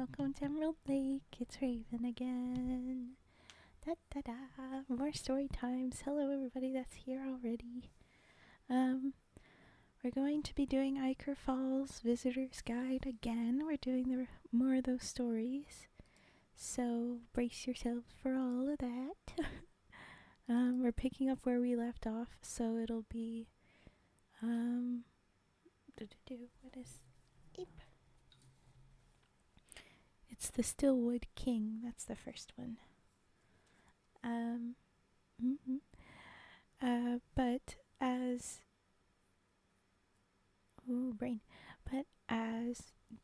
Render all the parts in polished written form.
welcome to Emerald Lake. It's Raven again. Da da da. More story times. Hello everybody that's here already. We're going to be doing Ichor Falls Visitor's Guide again. We're doing more of those stories. So brace yourselves for all of that. We're picking up where we left off, so it'll be what is Ape? It's the Stillwood King. That's the first one. But as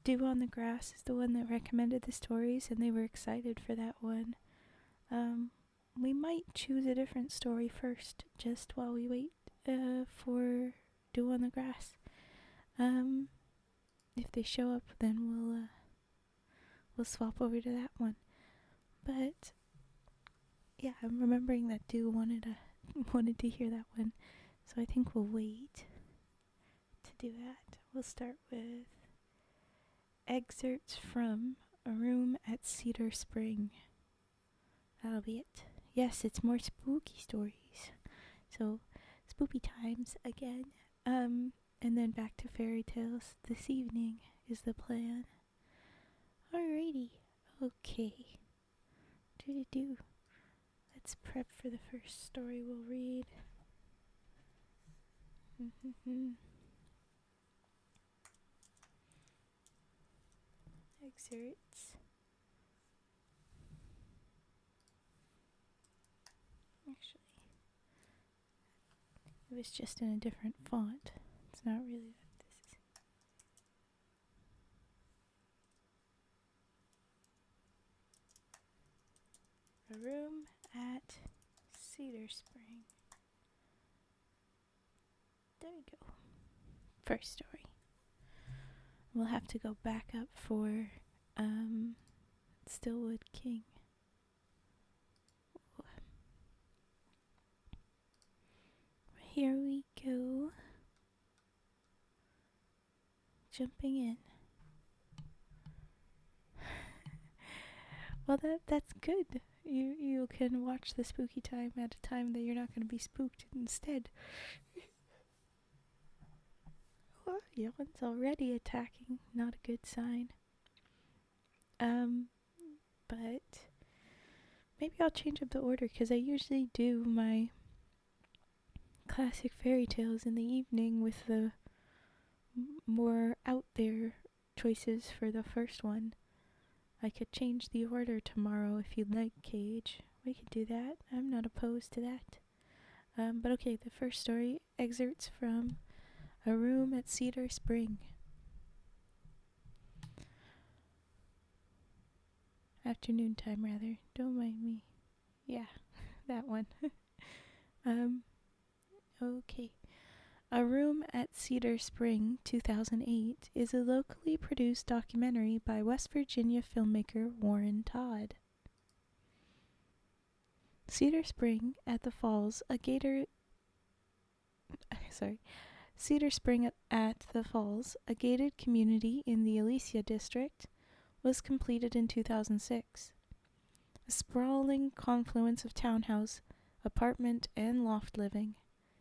DewOnTheGrass is the one that recommended the stories, and they were excited for that one. We might choose a different story first, just while we wait for DewOnTheGrass. If they show up, then we'll swap over to that one. But yeah, I'm remembering that Dew wanted to hear that one, so I think we'll wait to do that. We'll start with excerpts from A Room at Cedarspring. That'll be it. Yes, it's more spooky stories. So, spoopy times again. And then back to fairy tales this evening is the plan. Alrighty. Okay. Do. Let's prep for the first story we'll read. Excerpts. Actually, it was just in a different font. It's not really what this is. A Room at Cedarspring. There we go. First story. We'll have to go back up for Stillwood King. Here we go. Jumping in. Well, that's good. You can watch the spooky time at a time that you're not going to be spooked instead. Oh, Yolen's already attacking. Not a good sign. But maybe I'll change up the order, because I usually do my classic fairy tales in the evening with the more out there choices for the first one. I could change the order tomorrow if you'd like, Cage. We could do that. I'm not opposed to that. But okay, the first story, excerpts from A Room at Cedarspring. Afternoon time, rather. Don't mind me. Yeah, that one. Okay. A Room at Cedarspring, 2008, is a locally produced documentary by West Virginia filmmaker Warren Todd. Cedarspring at the Falls, Cedarspring at the Falls, a gated community in the Alicia district, was completed in 2006. A sprawling confluence of townhouse, apartment, and loft living,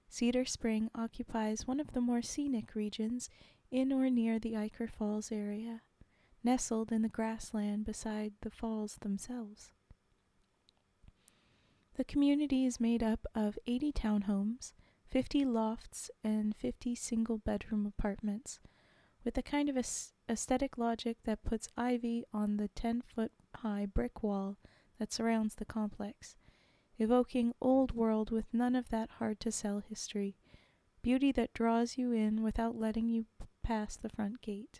Cedarspring occupies one of the more scenic regions in or near the Ichor Falls area, nestled in the grassland beside the falls themselves. The community is made up of 80 townhomes, 50 lofts, and 50 single-bedroom apartments, with a kind of aesthetic logic that puts ivy on the 10-foot-high brick wall that surrounds the complex, evoking old world with none of that hard-to-sell history, beauty that draws you in without letting you pass the front gate.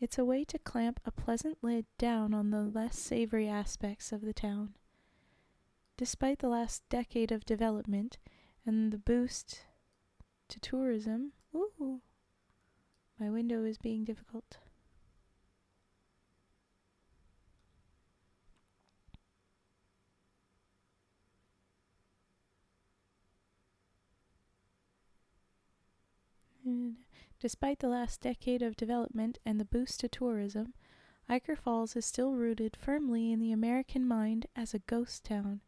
It's a way to clamp a pleasant lid down on the less savory aspects of the town. Despite the last decade of development and the boost to tourism, my window is being difficult. Despite the last decade of development and the boost to tourism, Ichor Falls is still rooted firmly in the American mind as a ghost town,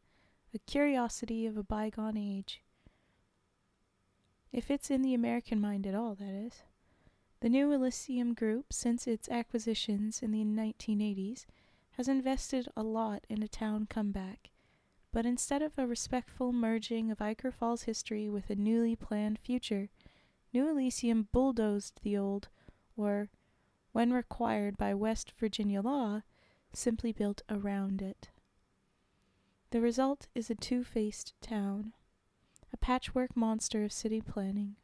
a curiosity of a bygone age. If it's in the American mind at all, that is. The New Elysium Group, since its acquisitions in the 1980s, has invested a lot in a town comeback, but instead of a respectful merging of Ichor Falls history with a newly planned future, New Elysium bulldozed the old, or, when required by West Virginia law, simply built around it. The result is a two-faced town, a patchwork monster of city planning.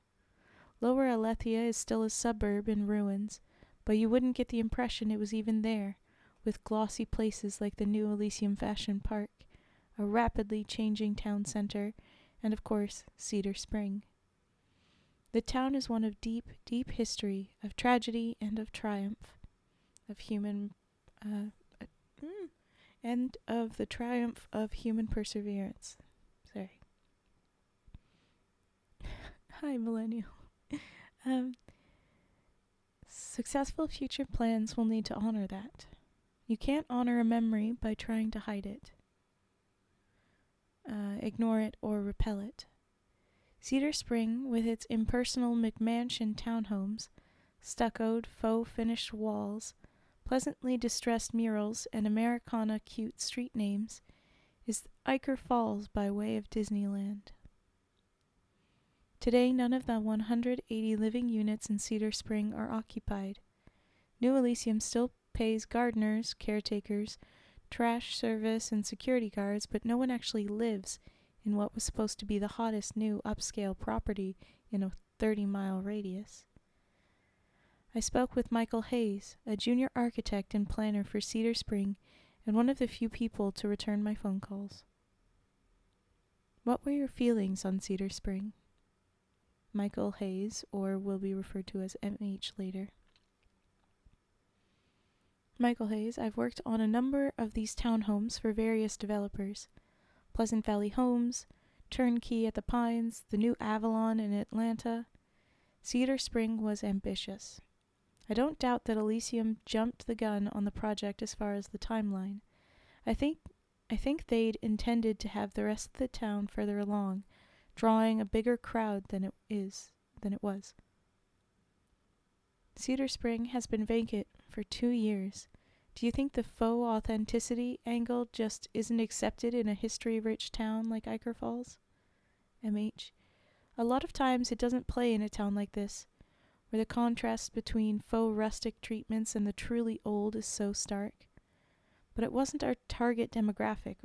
Lower Alethea is still a suburb in ruins, but you wouldn't get the impression it was even there, with glossy places like the New Elysium Fashion Park, a rapidly changing town center, and of course, Cedarspring. The town is one of deep, deep history, of tragedy and of triumph, of human, and of the triumph of human perseverance. Sorry. Hi, millennial. Successful future plans will need to honor that. You can't honor a memory by trying to hide it, ignore it, or repel it. Cedarspring, with its impersonal McMansion townhomes, stuccoed, faux-finished walls, pleasantly distressed murals, and Americana cute street names, is Ichor Falls by way of Disneyland. Today, none of the 180 living units in Cedarspring are occupied. New Elysium still pays gardeners, caretakers, trash service, and security guards, but no one actually lives in what was supposed to be the hottest new upscale property in a 30-mile radius. I spoke with Michael Hayes, a junior architect and planner for Cedarspring, and one of the few people to return my phone calls. What were your feelings on Cedarspring? Michael Hayes, or will be referred to as MH later. Michael Hayes, I've worked on a number of these townhomes for various developers. Pleasant Valley Homes, Turnkey at the Pines, the new Avalon in Atlanta. Cedarspring was ambitious. I don't doubt that Elysium jumped the gun on the project as far as the timeline. I think they'd intended to have the rest of the town further along, drawing a bigger crowd than it was. Cedarspring has been vacant for 2 years. Do you think the faux authenticity angle just isn't accepted in a history-rich town like Ichor Falls? MH. A lot of times it doesn't play in a town like this, where the contrast between faux rustic treatments and the truly old is so stark. But it wasn't our target demographic.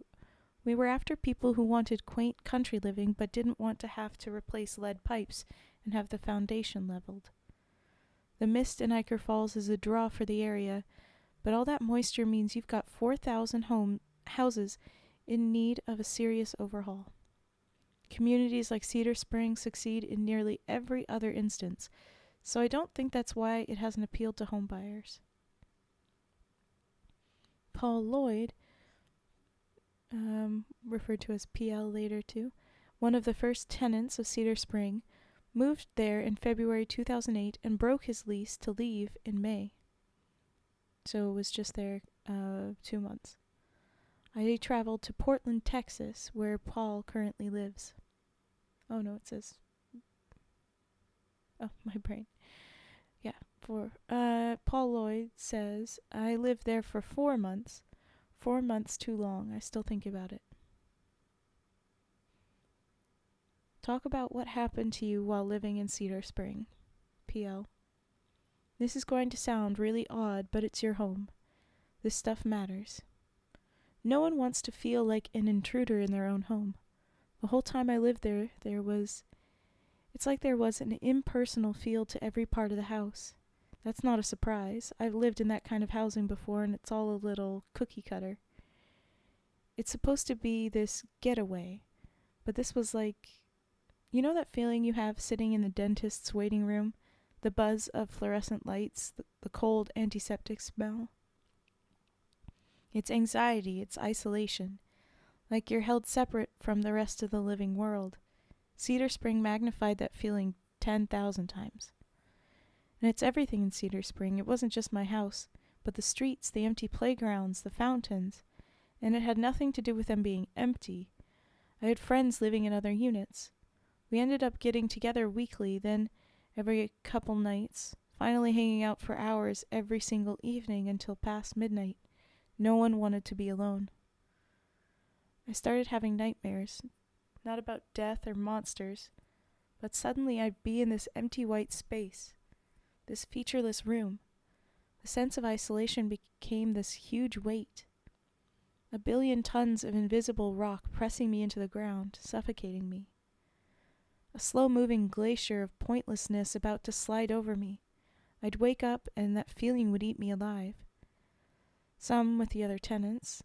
We were after people who wanted quaint country living but didn't want to have to replace lead pipes and have the foundation leveled. The mist in Ichor Falls is a draw for the area, but all that moisture means you've got 4,000 houses in need of a serious overhaul. Communities like Cedarspring succeed in nearly every other instance, so I don't think that's why it hasn't appealed to home buyers. Paul Lloyd, referred to as PL later too, one of the first tenants of Cedarspring, moved there in February 2008 and broke his lease to leave in May. So it was just there 2 months. I traveled to Portland, Texas, where Paul currently lives. Oh no, it says... Oh, my brain. Yeah, Paul Lloyd says, I lived there for 4 months. 4 months too long. I still think about it. Talk about what happened to you while living in Cedarspring. PL. This is going to sound really odd, but it's your home. This stuff matters. No one wants to feel like an intruder in their own home. The whole time I lived there, it's like there was an impersonal feel to every part of the house. That's not a surprise. I've lived in that kind of housing before, and it's all a little cookie cutter. It's supposed to be this getaway, but this was like, you know that feeling you have sitting in the dentist's waiting room? The buzz of fluorescent lights, the cold antiseptic smell? It's anxiety, it's isolation. Like you're held separate from the rest of the living world. Cedarspring magnified that feeling 10,000 times. And it's everything in Cedarspring. It wasn't just my house, but the streets, the empty playgrounds, the fountains. And it had nothing to do with them being empty. I had friends living in other units. We ended up getting together weekly, then every couple nights, finally hanging out for hours every single evening until past midnight. No one wanted to be alone. I started having nightmares, not about death or monsters, but suddenly I'd be in this empty white space, this featureless room. The sense of isolation became this huge weight. 1 billion tons of invisible rock pressing me into the ground, suffocating me. A slow-moving glacier of pointlessness about to slide over me. I'd wake up and that feeling would eat me alive. Same with the other tenants.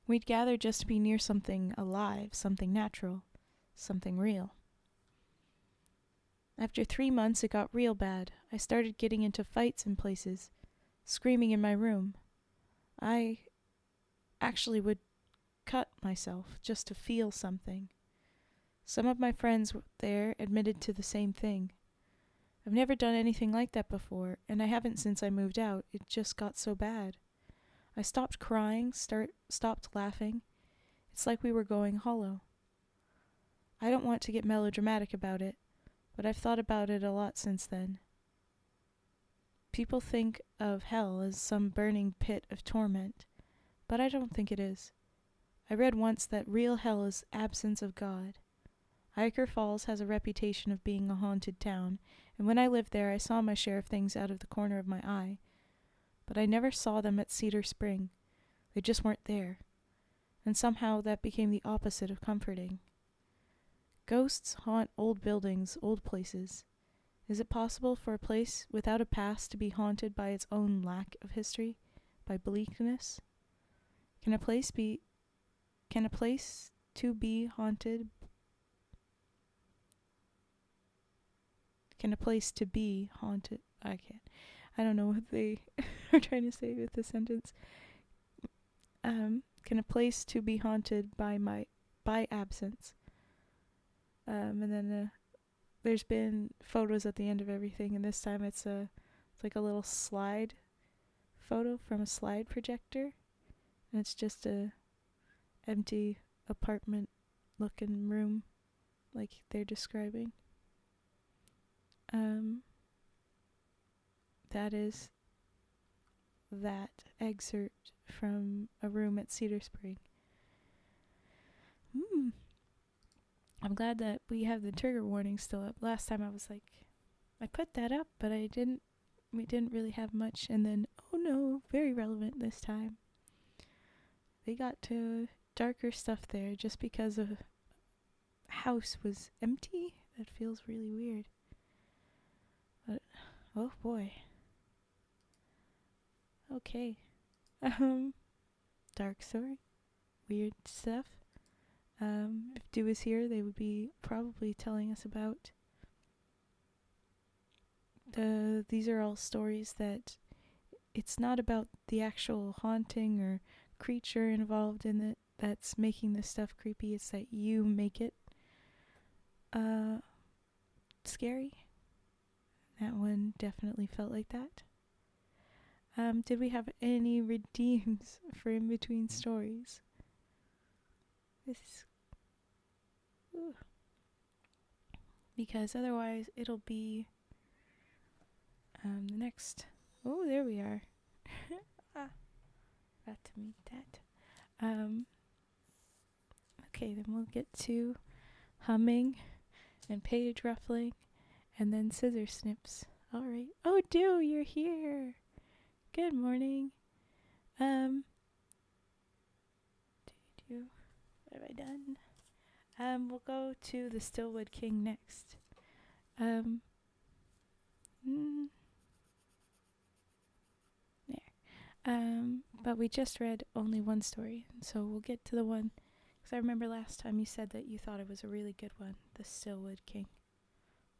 We'd gather just to be near something alive, something natural, something real. After 3 months, it got real bad. I started getting into fights in places, screaming in my room. I actually would cut myself just to feel something. Some of my friends there admitted to the same thing. I've never done anything like that before, and I haven't since I moved out. It just got so bad. I stopped crying, stopped laughing. It's like we were going hollow. I don't want to get melodramatic about it, but I've thought about it a lot since then. People think of hell as some burning pit of torment, but I don't think it is. I read once that real hell is absence of God. Ichor Falls has a reputation of being a haunted town, and when I lived there I saw my share of things out of the corner of my eye. But I never saw them at Cedarspring. They just weren't there. And somehow that became the opposite of comforting. Ghosts haunt old buildings, old places. Is it possible for a place without a past to be haunted by its own lack of history, by bleakness? Can a place to be haunted I don't know what they are trying to say with the sentence. Can a place to be haunted by absence? And then there's been photos at the end of everything, and this time it's like a little slide photo from a slide projector, and it's just a empty apartment looking room like they're describing. That is that excerpt from a room at Cedarspring. I'm glad that we have the trigger warning still up. Last time I was like, I put that up, but we didn't really have much, and then, oh no, very relevant this time. They got to darker stuff there just because the house was empty. That feels really weird. But, oh boy. Okay. Dark story. Weird stuff. If Dew was here, they would be probably telling us about these are all stories that it's not about the actual haunting or creature involved in it that's making this stuff creepy. It's that you make it scary. That one definitely felt like that. Did we have any redeems for in between stories? This is because otherwise it'll be the next. Oh, there we are. Got to meet that. Okay, then we'll get to humming and page ruffling and then scissor snips. All right. Oh, Dew, you're here. Good morning. What have I done? We'll go to the Stillwood King next. There. But we just read only one story, so we'll get to the one, because I remember last time you said that you thought it was a really good one, the Stillwood King.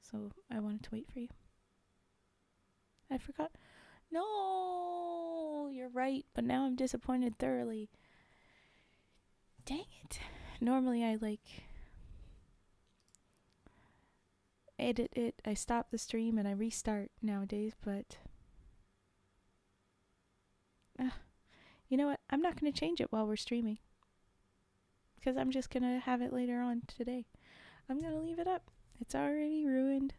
So I wanted to wait for you. I forgot. No, you're right, but now I'm disappointed thoroughly. Dang it. Normally I edit it. I stop the stream and I restart nowadays, but you know what? I'm not going to change it while we're streaming because I'm just going to have it later on today. I'm going to leave it up. It's already ruined.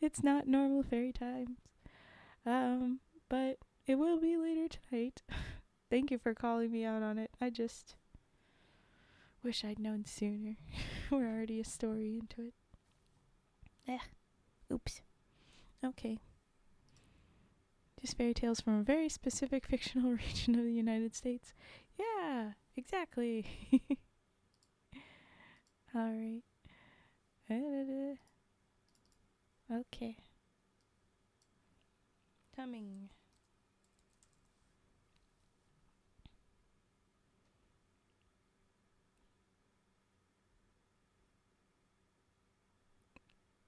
It's not normal fairy times. But it will be later tonight. Thank you for calling me out on it. I just wish I'd known sooner. We're already a story into it. Oops. Okay. Just fairy tales from a very specific fictional region of the United States. Yeah, exactly. Alright. Okay. Humming.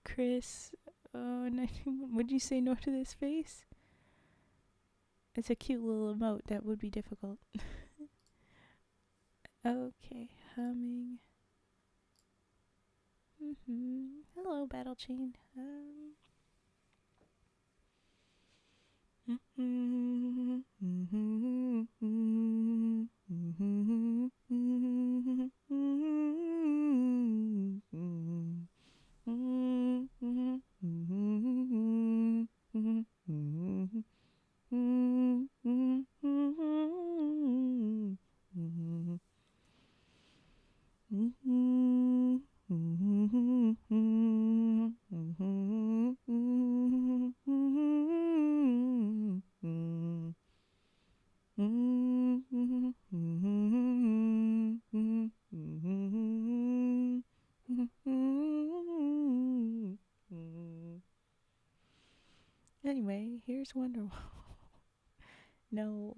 Chris, would you say no to this face? It's a cute little emote that would be difficult. Okay, humming. Hello, Battle Chain. Anyway, here's Wonderwall. No.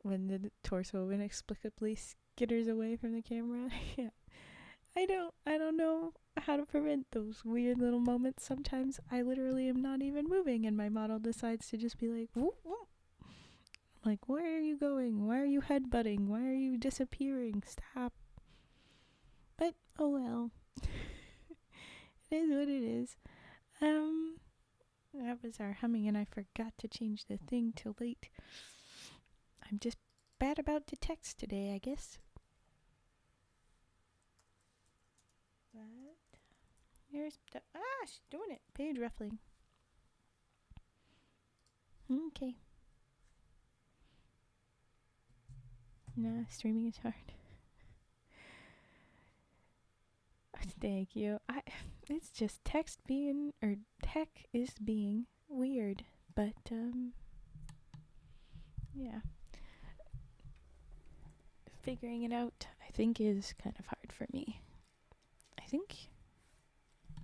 When the torso inexplicably skitters away from the camera. Yeah. I don't know how to prevent those weird little moments. Sometimes I literally am not even moving and my model decides to just be like, whoop, whoop. I'm like, where are you going? Why are you headbutting? Why are you disappearing? Stop. But oh well. It is what it is. That was our humming and I forgot to change the thing till late. I'm just bad about the text today, I guess. But here's she's doing it. Page ruffling. Okay. Nah, streaming is hard. Thank you. It's just tech is being weird, but yeah, figuring it out I think is kind of hard for me. I think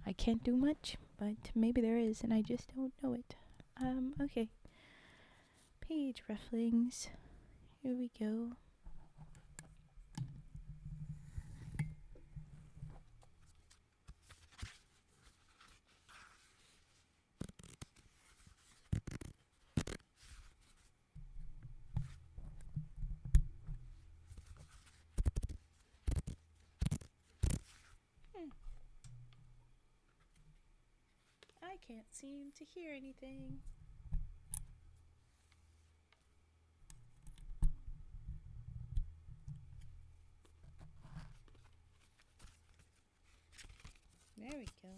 I can't do much, but maybe there is, and I just don't know it. Okay. Page rufflings. Here we go. I can't seem to hear anything. There we go.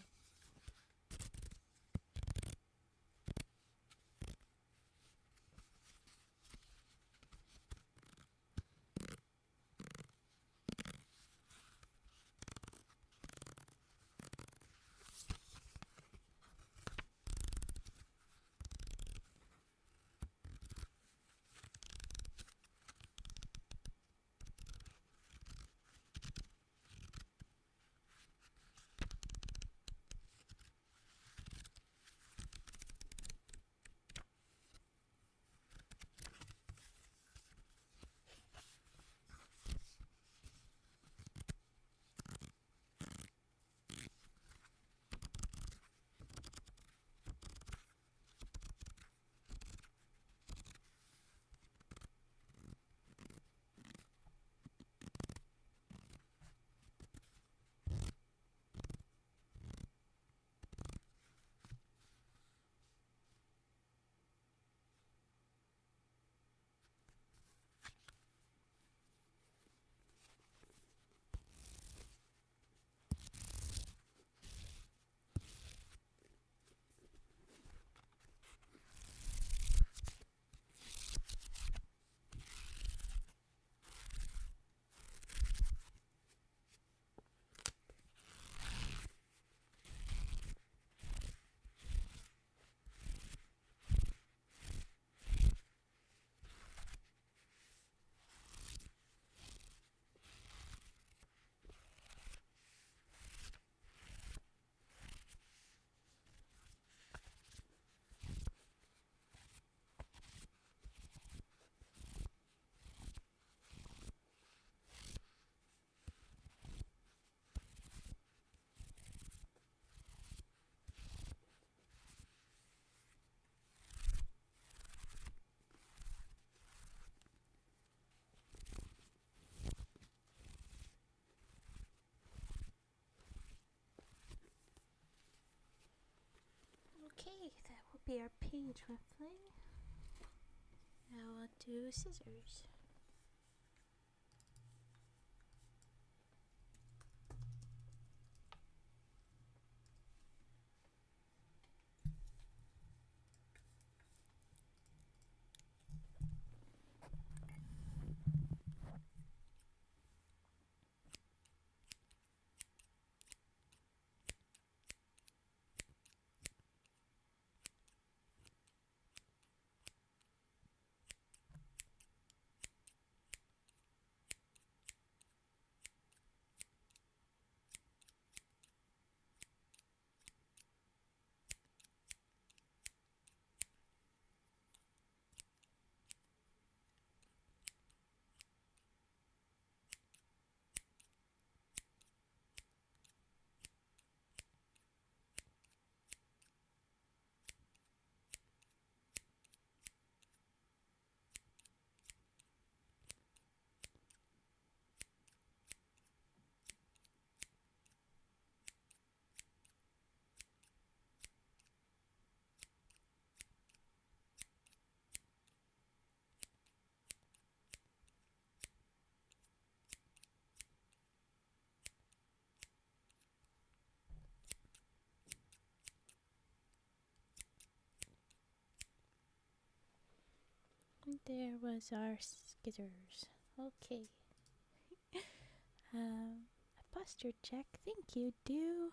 Okay, that will be our page ruffling. Now I'll do scissors. There was our scissors. Okay. I posture check. Thank you, Dew.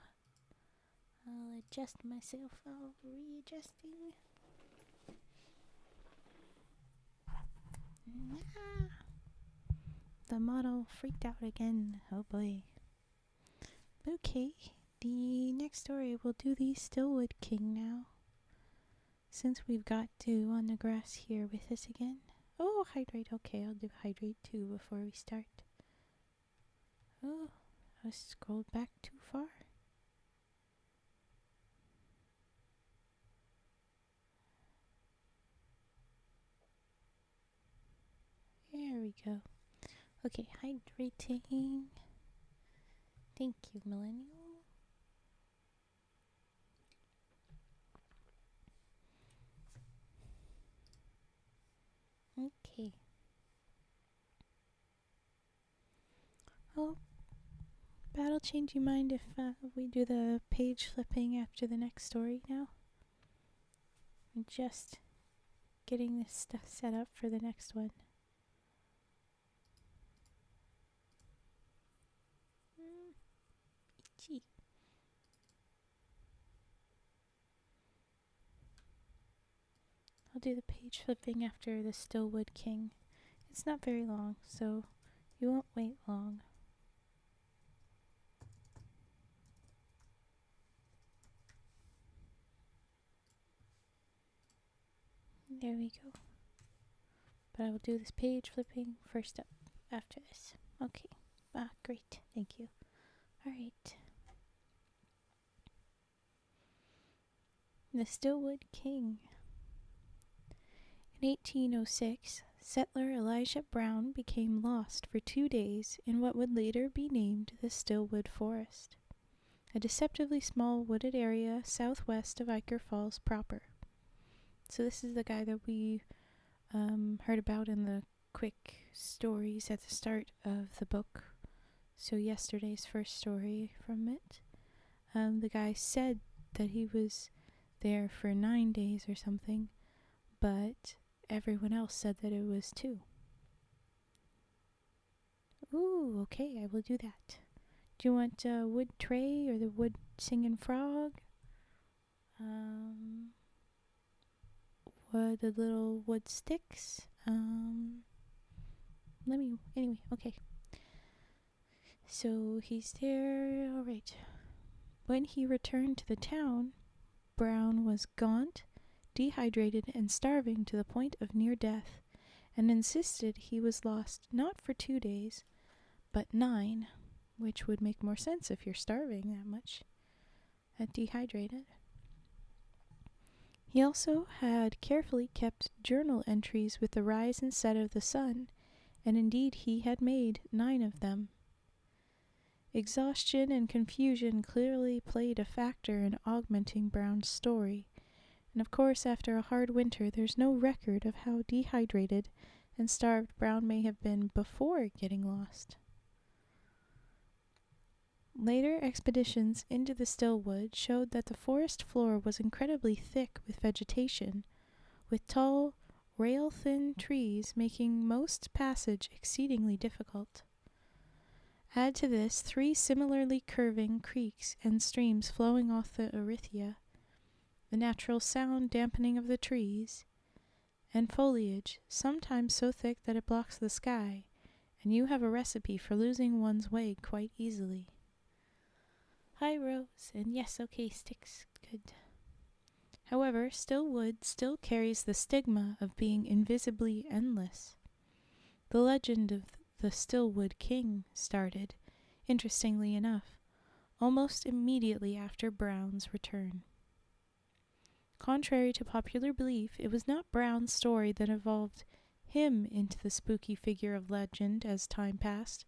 I'll adjust myself while readjusting. Ah. The model freaked out again. Oh boy. Okay, the next story, we'll do the Stillwood King now. Since we've got DewOnTheGrass here with us again. Oh, hydrate. Okay, I'll do hydrate too before we start. Oh, I scrolled back too far. There we go. Okay, hydrating. Thank you, Millennial. Okay. Oh, Battle change you mind if we do the page flipping after the next story now? I'm just getting this stuff set up for the next one. Itchy. I'll do the page flipping after the Stillwood King. It's not very long, so you won't wait long. There we go. But I will do this page flipping first up after this. Okay. Great. Thank you. Alright. The Stillwood King. In 1806, settler Elijah Brown became lost for 2 days in what would later be named the Stillwood Forest, a deceptively small wooded area southwest of Ichor Falls proper. So this is the guy that we heard about in the quick stories at the start of the book. So yesterday's first story from it. The guy said that he was there for 9 days or something, but everyone else said that it was 2. Ooh, okay, I will do that. Do you want wood tray or the wood singing frog? The little wood sticks? Anyway, okay. So he's there, alright. When he returned to the town, Brown was gaunt, dehydrated, and starving to the point of near death, and insisted he was lost not for 2 days, but 9, which would make more sense if you're starving that much and dehydrated. He also had carefully kept journal entries with the rise and set of the sun, and indeed he had made 9 of them. Exhaustion and confusion clearly played a factor in augmenting Brown's story, and of course after a hard winter there's no record of how dehydrated and starved Brown may have been before getting lost. Later expeditions into the Stillwood showed that the forest floor was incredibly thick with vegetation, with tall, rail-thin trees making most passage exceedingly difficult. Add to this 3 similarly curving creeks and streams flowing off the Erythia, the natural sound dampening of the trees, and foliage, sometimes so thick that it blocks the sky, and you have a recipe for losing one's way quite easily. Hi, Rose, and yes, okay, sticks, good. However, Stillwood still carries the stigma of being invisibly endless. The legend of the Stillwood King started, interestingly enough, almost immediately after Brown's return. Contrary to popular belief, it was not Brown's story that evolved him into the spooky figure of legend as time passed,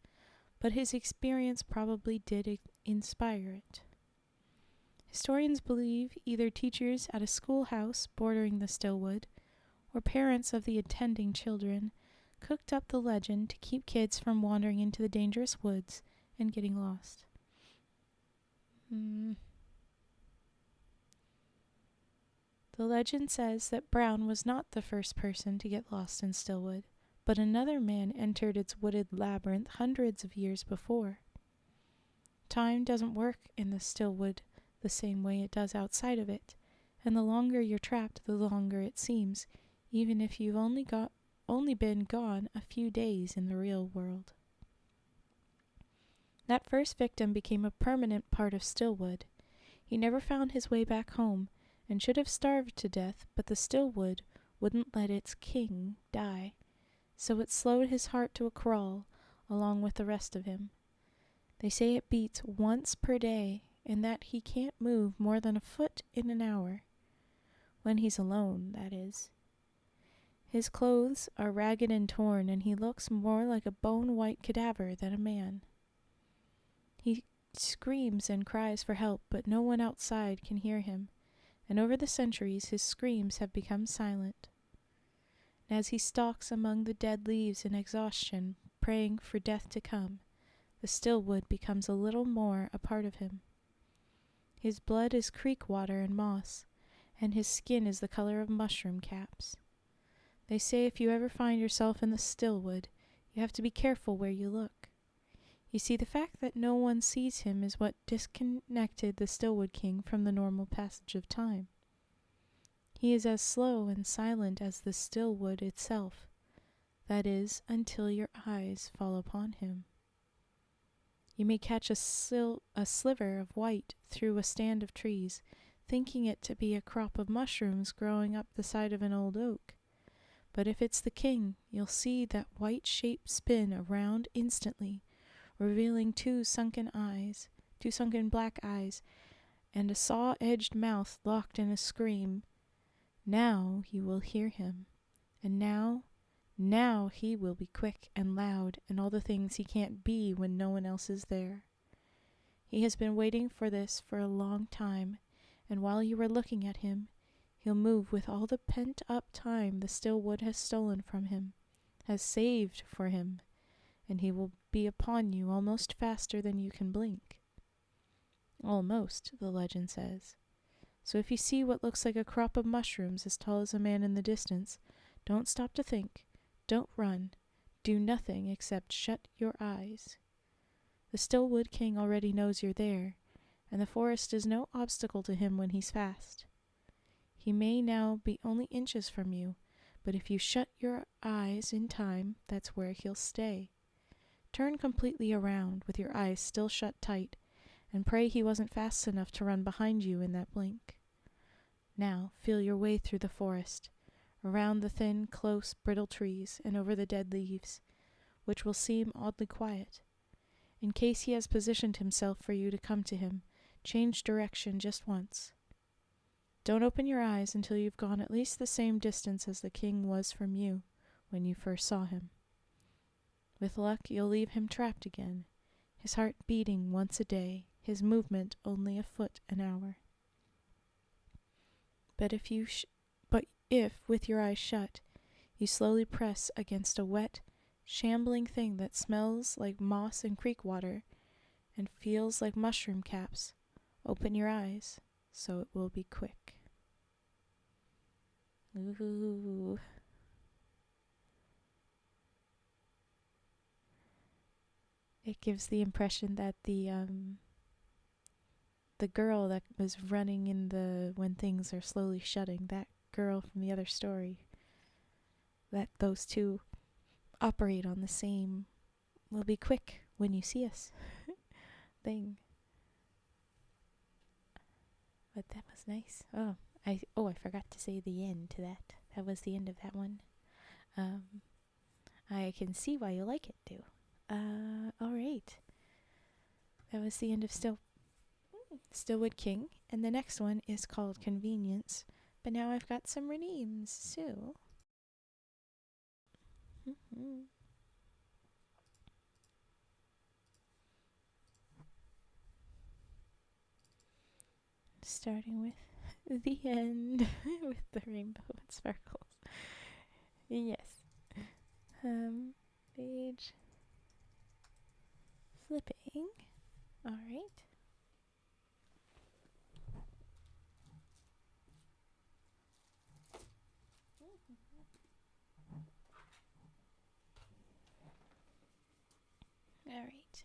but his experience probably did inspire it. Historians believe either teachers at a schoolhouse bordering the Stillwood or parents of the attending children cooked up the legend to keep kids from wandering into the dangerous woods and getting lost. The legend says that Brown was not the first person to get lost in Stillwood, but another man entered its wooded labyrinth hundreds of years before. Time doesn't work in the Stillwood the same way it does outside of it, and the longer you're trapped, the longer it seems, even if you've only been gone a few days in the real world. That first victim became a permanent part of Stillwood. He never found his way back home, and should have starved to death, but the Stillwood wouldn't let its king die, so it slowed his heart to a crawl along with the rest of him. They say it beats once per day, and that he can't move more than a foot in an hour. When he's alone, that is. His clothes are ragged and torn, and he looks more like a bone-white cadaver than a man. He screams and cries for help, but no one outside can hear him, and over the centuries his screams have become silent. And as he stalks among the dead leaves in exhaustion, praying for death to come, the Stillwood becomes a little more a part of him. His blood is creek water and moss, and his skin is the color of mushroom caps. They say if you ever find yourself in the Stillwood, you have to be careful where you look. You see, the fact that no one sees him is what disconnected the Stillwood King from the normal passage of time. He is as slow and silent as the Stillwood itself, that is, until your eyes fall upon him. You may catch a sliver of white through a stand of trees, thinking it to be a crop of mushrooms growing up the side of an old oak. But if it's the king, you'll see that white shape spin around instantly, revealing two sunken black eyes, and a saw-edged mouth locked in a scream. Now you will hear him, and now he will be quick and loud and all the things he can't be when no one else is there. He has been waiting for this for a long time, and while you are looking at him, he'll move with all the pent-up time the Stillwood has stolen from him, has saved for him, and he will be upon you almost faster than you can blink. Almost, the legend says. So if you see what looks like a crop of mushrooms as tall as a man in the distance, don't stop to think, don't run, do nothing except shut your eyes. The Stillwood King already knows you're there, and the forest is no obstacle to him when he's fast. He may now be only inches from you, but if you shut your eyes in time, that's where he'll stay. Turn completely around, with your eyes still shut tight, and pray he wasn't fast enough to run behind you in that blink. Now feel your way through the forest, around the thin, close, brittle trees, and over the dead leaves, which will seem oddly quiet. In case he has positioned himself for you to come to him, change direction just once. Don't open your eyes until you've gone at least the same distance as the king was from you when you first saw him. With luck, you'll leave him trapped again, his heart beating once a day, his movement only a foot an hour. But if, with your eyes shut, you slowly press against a wet, shambling thing that smells like moss and creek water and feels like mushroom caps, open your eyes, so it will be quick. Ooh. It gives the impression that the girl that was running when things are slowly shutting, that girl from the other story, that those two operate on the same will be quick when you see us thing. But that was nice. I forgot to say the end to that. That was the end of that one. I can see why you like it, too. Alright. That was the end of Stillwood King, and the next one is called Convenience, but now I've got some redeems, so... Starting with the end, with the rainbow and sparkles. Yes. Page flipping. Alright. Alright.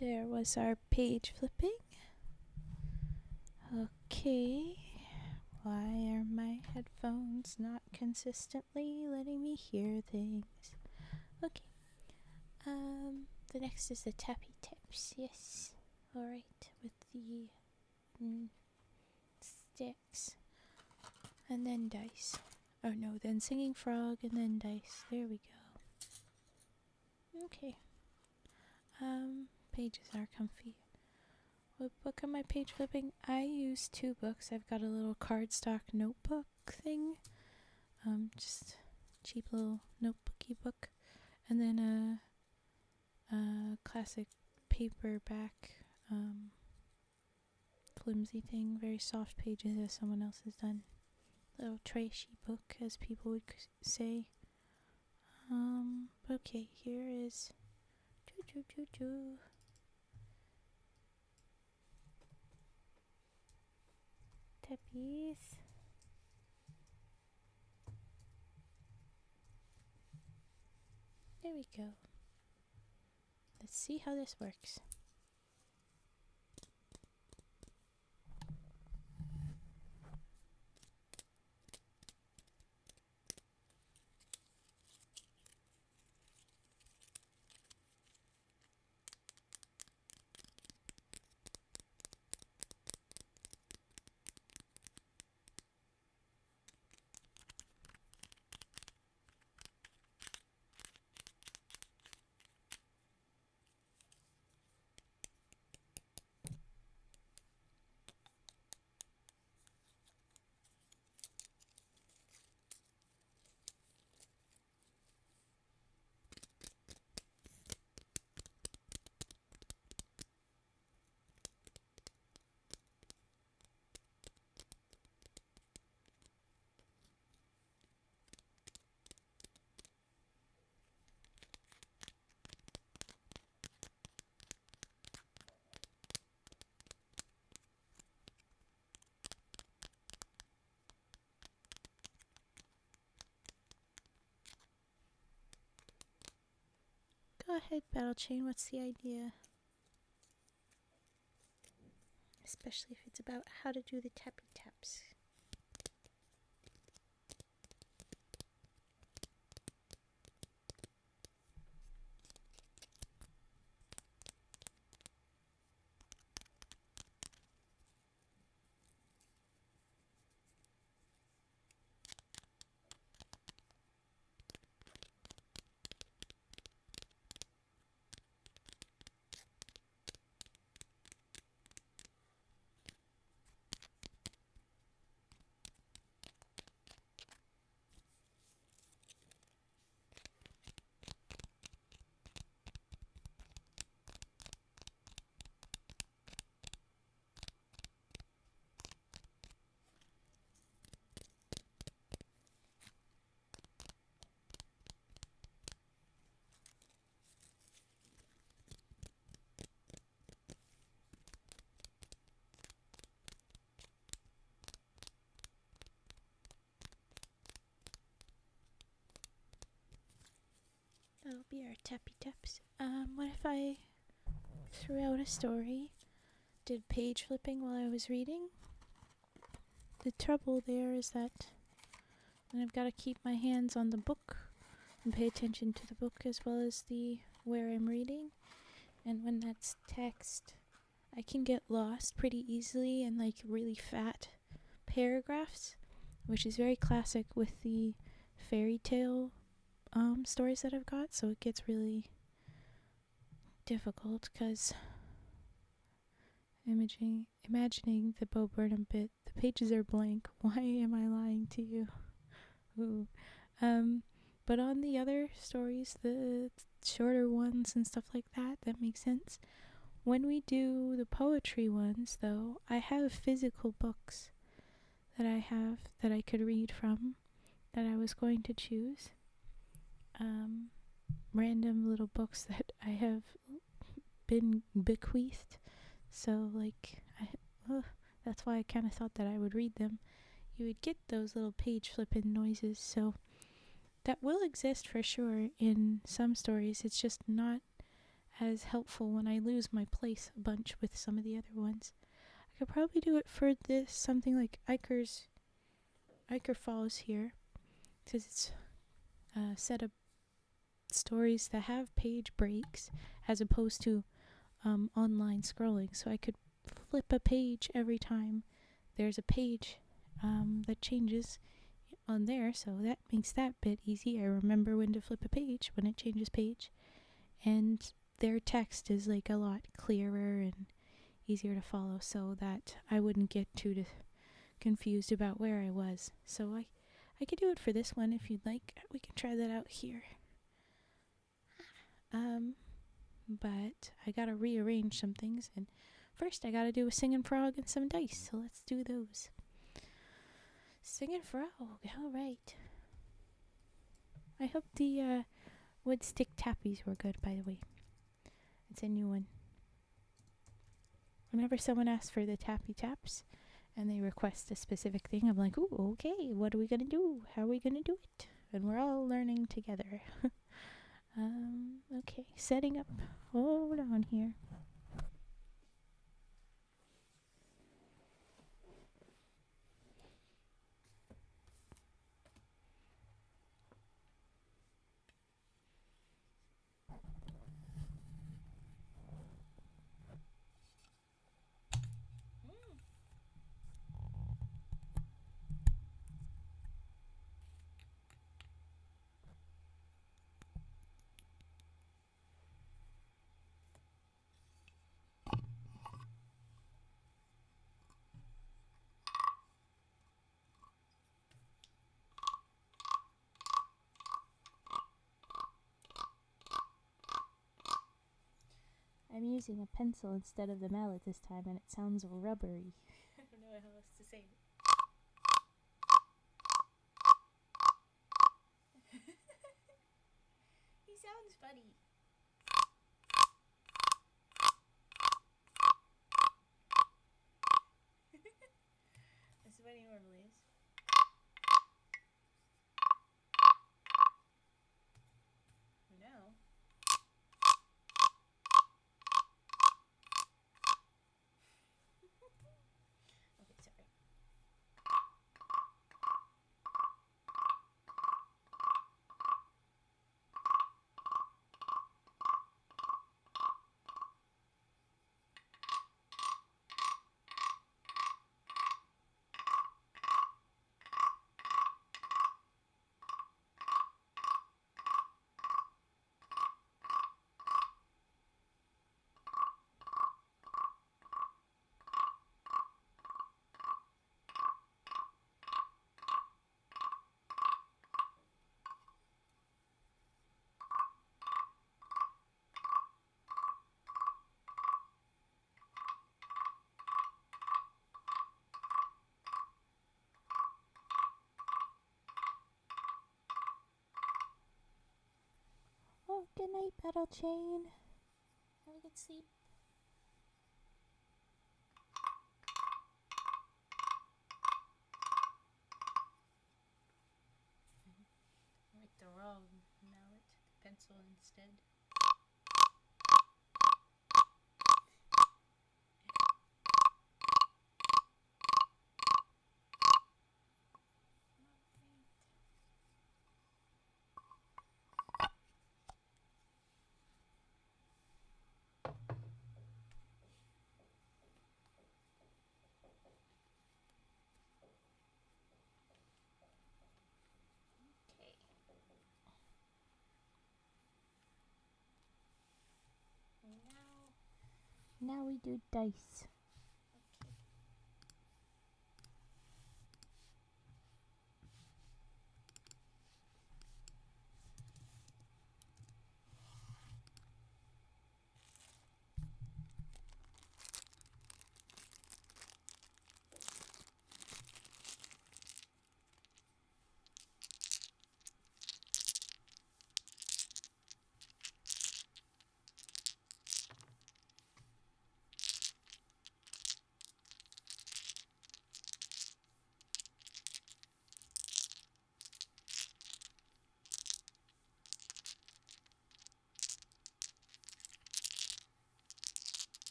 There was our page flipping. Okay. Why are my headphones not consistently letting me hear things? Okay. The next is the tappy taps. Yes. Alright. With the sticks. And then dice. Oh no, then singing frog and then dice. There we go. Okay. Pages are comfy. What book am I page flipping? I use 2 books. I've got a little cardstock notebook thing. Just cheap little notebooky book. And then a classic paperback, flimsy thing. Very soft pages as someone else has done. Little trashy book, as people would say. Okay, here is tappies. There we go. Let's see how this works. Go ahead, Battle Chain. What's the idea? Especially if it's about how to do the tappy taps. That'll be our tappy taps. What if I threw out a story, did page flipping while I was reading? The trouble there is that then I've got to keep my hands on the book and pay attention to the book as well as the where I'm reading. And when that's text, I can get lost pretty easily in like really fat paragraphs, which is very classic with the fairy tale stories that I've got. So it gets really difficult because imagining the Bo Burnham bit, the pages are blank. Why am I lying to you? Ooh. But on the other stories, the shorter ones and stuff like that, that makes sense. When we do the poetry ones, though, I have physical books that I could read from that I was going to choose. Random little books that I have been bequeathed. So, like, that's why I kind of thought that I would read them. You would get those little page flipping noises, so that will exist for sure in some stories. It's just not as helpful when I lose my place a bunch with some of the other ones. I could probably do it for this, something like Ichor Falls here, because it's a set of stories that have page breaks as opposed to online scrolling. So I could flip a page every time there's a page that changes on there, so that makes that bit easy. I remember when to flip a page when it changes page, and their text is like a lot clearer and easier to follow, so that I wouldn't get too confused about where I was. So I could do it for this one if you'd like. We can try that out here. But I gotta rearrange some things, and first I gotta do a singing frog and some dice, so let's do those. Singing frog, alright. I hope the wood stick tappies were good, by the way. It's a new one. Whenever someone asks for the tappy taps and they request a specific thing, I'm like, ooh, okay, what are we gonna do? How are we gonna do it? And we're all learning together. Okay, setting up. Hold on here. I'm using a pencil instead of the mallet this time, and it sounds rubbery. I don't know how else to say it. He sounds funny. That's what he normally is. No. Okay, sorry. Oh, good night, Battle Chain. Have a good sleep. With the wrong mallet, pencil instead. Now we do dice.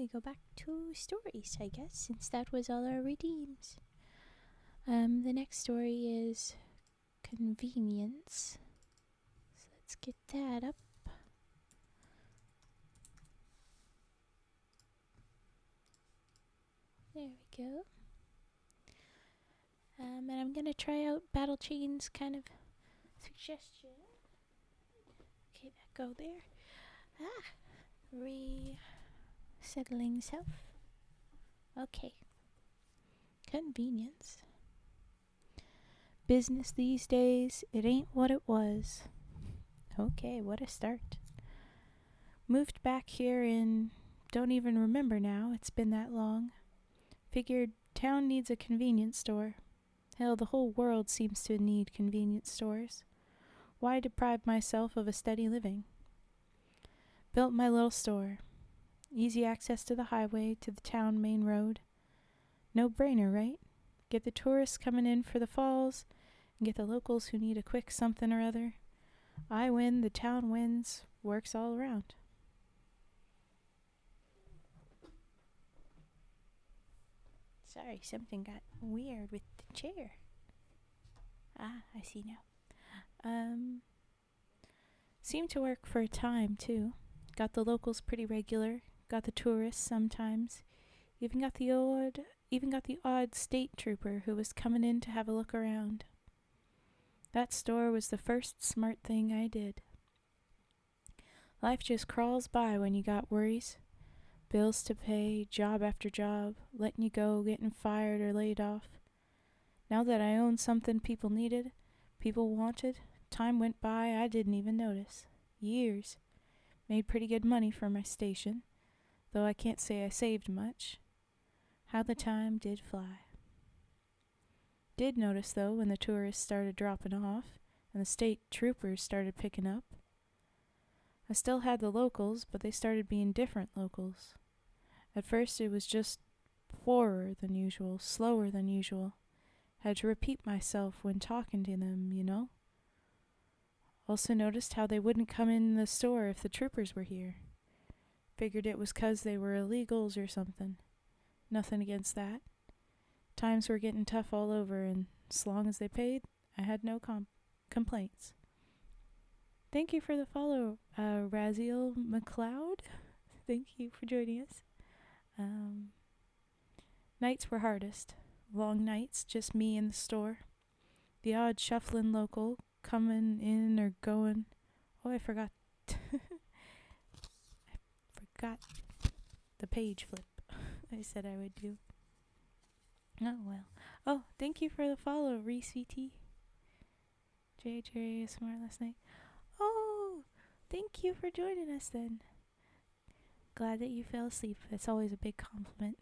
go back to stories, I guess, since that was all our redeems. The next story is convenience. So let's get that up. There we go. And I'm gonna try out Battle Chain's kind of suggestion. Okay, that go there. Resettling self. Okay. Convenience. Business these days, it ain't what it was. Okay, what a start. Moved back here in, don't even remember now, it's been that long. Figured town needs a convenience store. Hell, the whole world seems to need convenience stores. Why deprive myself of a steady living? Built my little store. Easy access to the highway, to the town main road. No brainer, right? Get the tourists coming in for the falls, and get the locals who need a quick something or other. I win, the town wins, works all around. Sorry, something got weird with the chair. I see now. Seemed to work for a time, too. Got the locals pretty regular, got the tourists sometimes. Even got the odd state trooper who was coming in to have a look around. That store was the first smart thing I did. Life just crawls by when you got worries. Bills to pay, job after job, letting you go, getting fired or laid off. Now that I owned something people needed, people wanted, time went by I didn't even notice. Years. Made pretty good money for my station, though I can't say I saved much. How the time did fly. Did notice, though, when the tourists started dropping off and the state troopers started picking up. I still had the locals, but they started being different locals. At first it was just poorer than usual, slower than usual. Had to repeat myself when talking to them, you know. Also noticed how they wouldn't come in the store if the troopers were here. Figured it was 'cause they were illegals or something. Nothing against that. Times were getting tough all over, and as long as they paid, I had no complaints. Thank you for the follow, Raziel McLeod. Thank you for joining us. Nights were hardest. Long nights, just me in the store. The odd shuffling local coming in or going. Oh, I forgot. I forgot the page flip I said I would do. Oh, well. Oh, thank you for the follow, Reese VT. JJ smart last night. Oh, thank you for joining us then. Glad that you fell asleep. That's always a big compliment.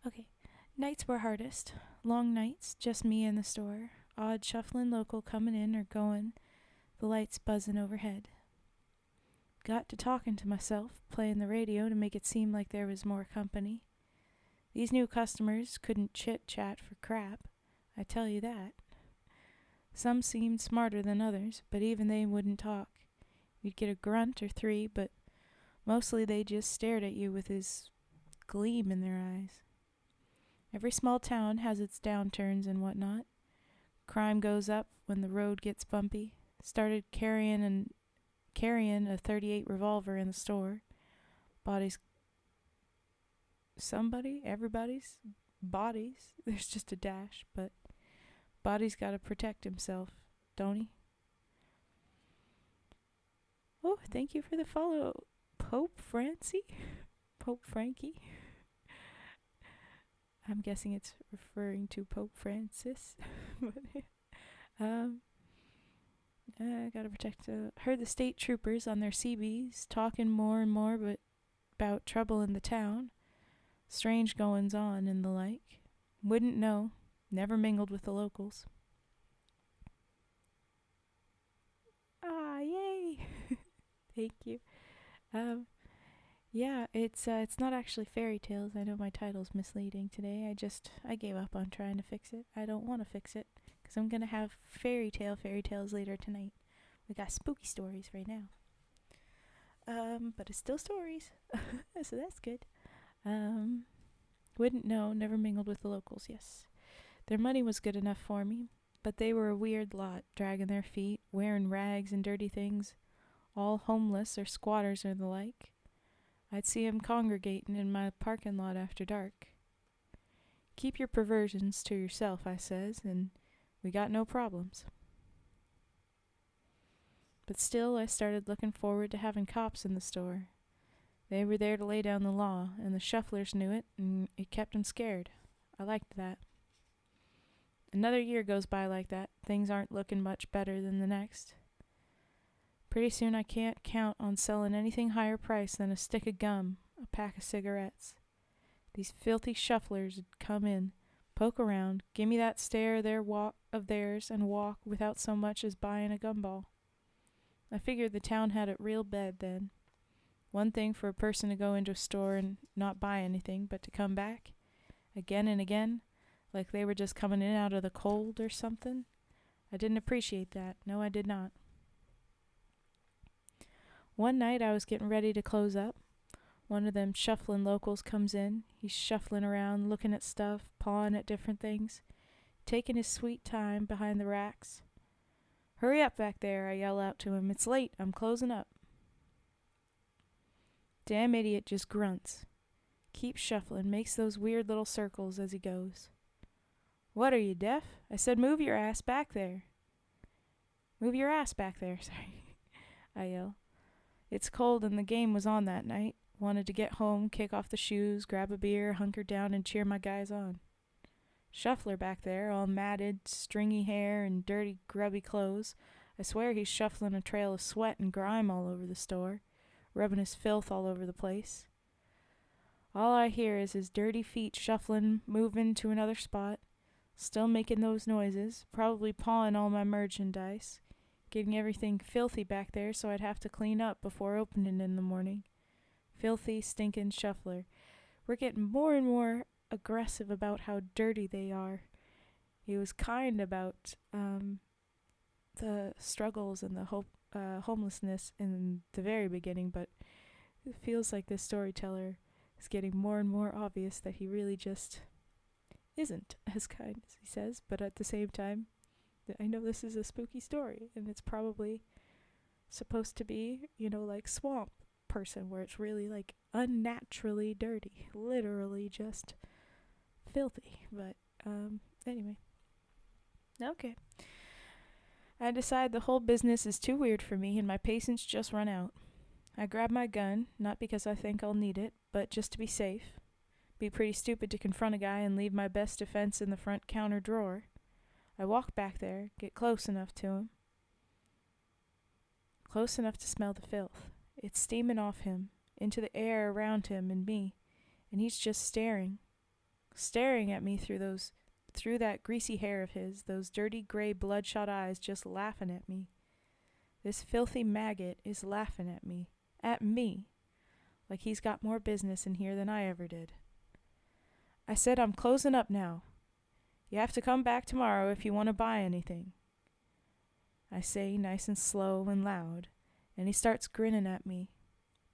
Okay. Nights were hardest. Long nights, just me in the store. Odd shuffling local coming in or going. The lights buzzing overhead. Got to talking to myself, playing the radio to make it seem like there was more company. These new customers couldn't chit-chat for crap, I tell you that. Some seemed smarter than others, but even they wouldn't talk. You'd get a grunt or three, but mostly they just stared at you with this gleam in their eyes. Every small town has its downturns and whatnot. Crime goes up when the road gets bumpy. Started carrying a .38 revolver in the store. Everybody's bodies. There's just a dash, but body's gotta protect himself, don't he? Oh, thank you for the follow, Pope Francie? Pope Frankie? I'm guessing it's referring to Pope Francis. Gotta protect. Heard the state troopers on their CBs talking more and more but about trouble in the town, strange goings on and the like. Wouldn't know. Never mingled with the locals. Ah, yay! Thank you. Yeah, it's not actually fairy tales. I know my title's misleading today. I gave up on trying to fix it. I don't want to fix it, 'cause I'm gonna have fairy tales later tonight. We got spooky stories right now. But it's still stories. So that's good. Um, wouldn't know, never mingled with the locals, yes. Their money was good enough for me, but they were a weird lot, dragging their feet, wearing rags and dirty things, all homeless or squatters or the like. I'd see 'em congregating in my parking lot after dark. Keep your perversions to yourself, I says, and we got no problems. But still, I started looking forward to having cops in the store. They were there to lay down the law, and the shufflers knew it, and it kept 'em scared. I liked that. Another year goes by like that. Things aren't looking much better than the next. Pretty soon I can't count on selling anything higher price than a stick of gum, a pack of cigarettes. These filthy shufflers 'd come in, poke around, gimme that stare of theirs, and walk without so much as buying a gumball. I figured the town had it real bad then. One thing for a person to go into a store and not buy anything, but to come back, again and again, like they were just coming in out of the cold or something. I didn't appreciate that. No, I did not. One night I was getting ready to close up. One of them shuffling locals comes in. He's shuffling around, looking at stuff, pawing at different things, taking his sweet time behind the racks. "Hurry up back there," I yell out to him. "It's late. I'm closing up." Damn idiot just grunts. Keeps shuffling, makes those weird little circles as he goes. "What, are you deaf?" I said, "Move your ass back there." "Move your ass back there," sorry, I yell. It's cold and the game was on that night. Wanted to get home, kick off the shoes, grab a beer, hunker down and cheer my guys on. Shuffler back there, all matted, stringy hair and dirty, grubby clothes. I swear he's shuffling a trail of sweat and grime all over the store, rubbing his filth all over the place. All I hear is his dirty feet shuffling, moving to another spot, still making those noises, probably pawing all my merchandise, getting everything filthy back there so I'd have to clean up before opening in the morning. Filthy, stinking shuffler. We're getting more and more aggressive about how dirty they are. He was kind about the struggles and the homelessness in the very beginning, but it feels like this storyteller is getting more and more obvious that he really just isn't as kind as he says, but at the same time, I know this is a spooky story, and it's probably supposed to be, like Swamp Person, where it's really like unnaturally dirty, literally just filthy. But anyway, okay. I decide the whole business is too weird for me, and my patience just run out. I grab my gun, not because I think I'll need it, but just to be safe. Be pretty stupid to confront a guy and leave my best defense in the front counter drawer. I walk back there, get close enough to him. Close enough to smell the filth. It's steaming off him, into the air around him and me, and he's just staring at me through that greasy hair of his, those dirty gray bloodshot eyes just laughing at me. This filthy maggot is laughing at me, like he's got more business in here than I ever did. I said, "I'm closing up now. You have to come back tomorrow if you want to buy anything," I say, nice and slow and loud, and he starts grinning at me,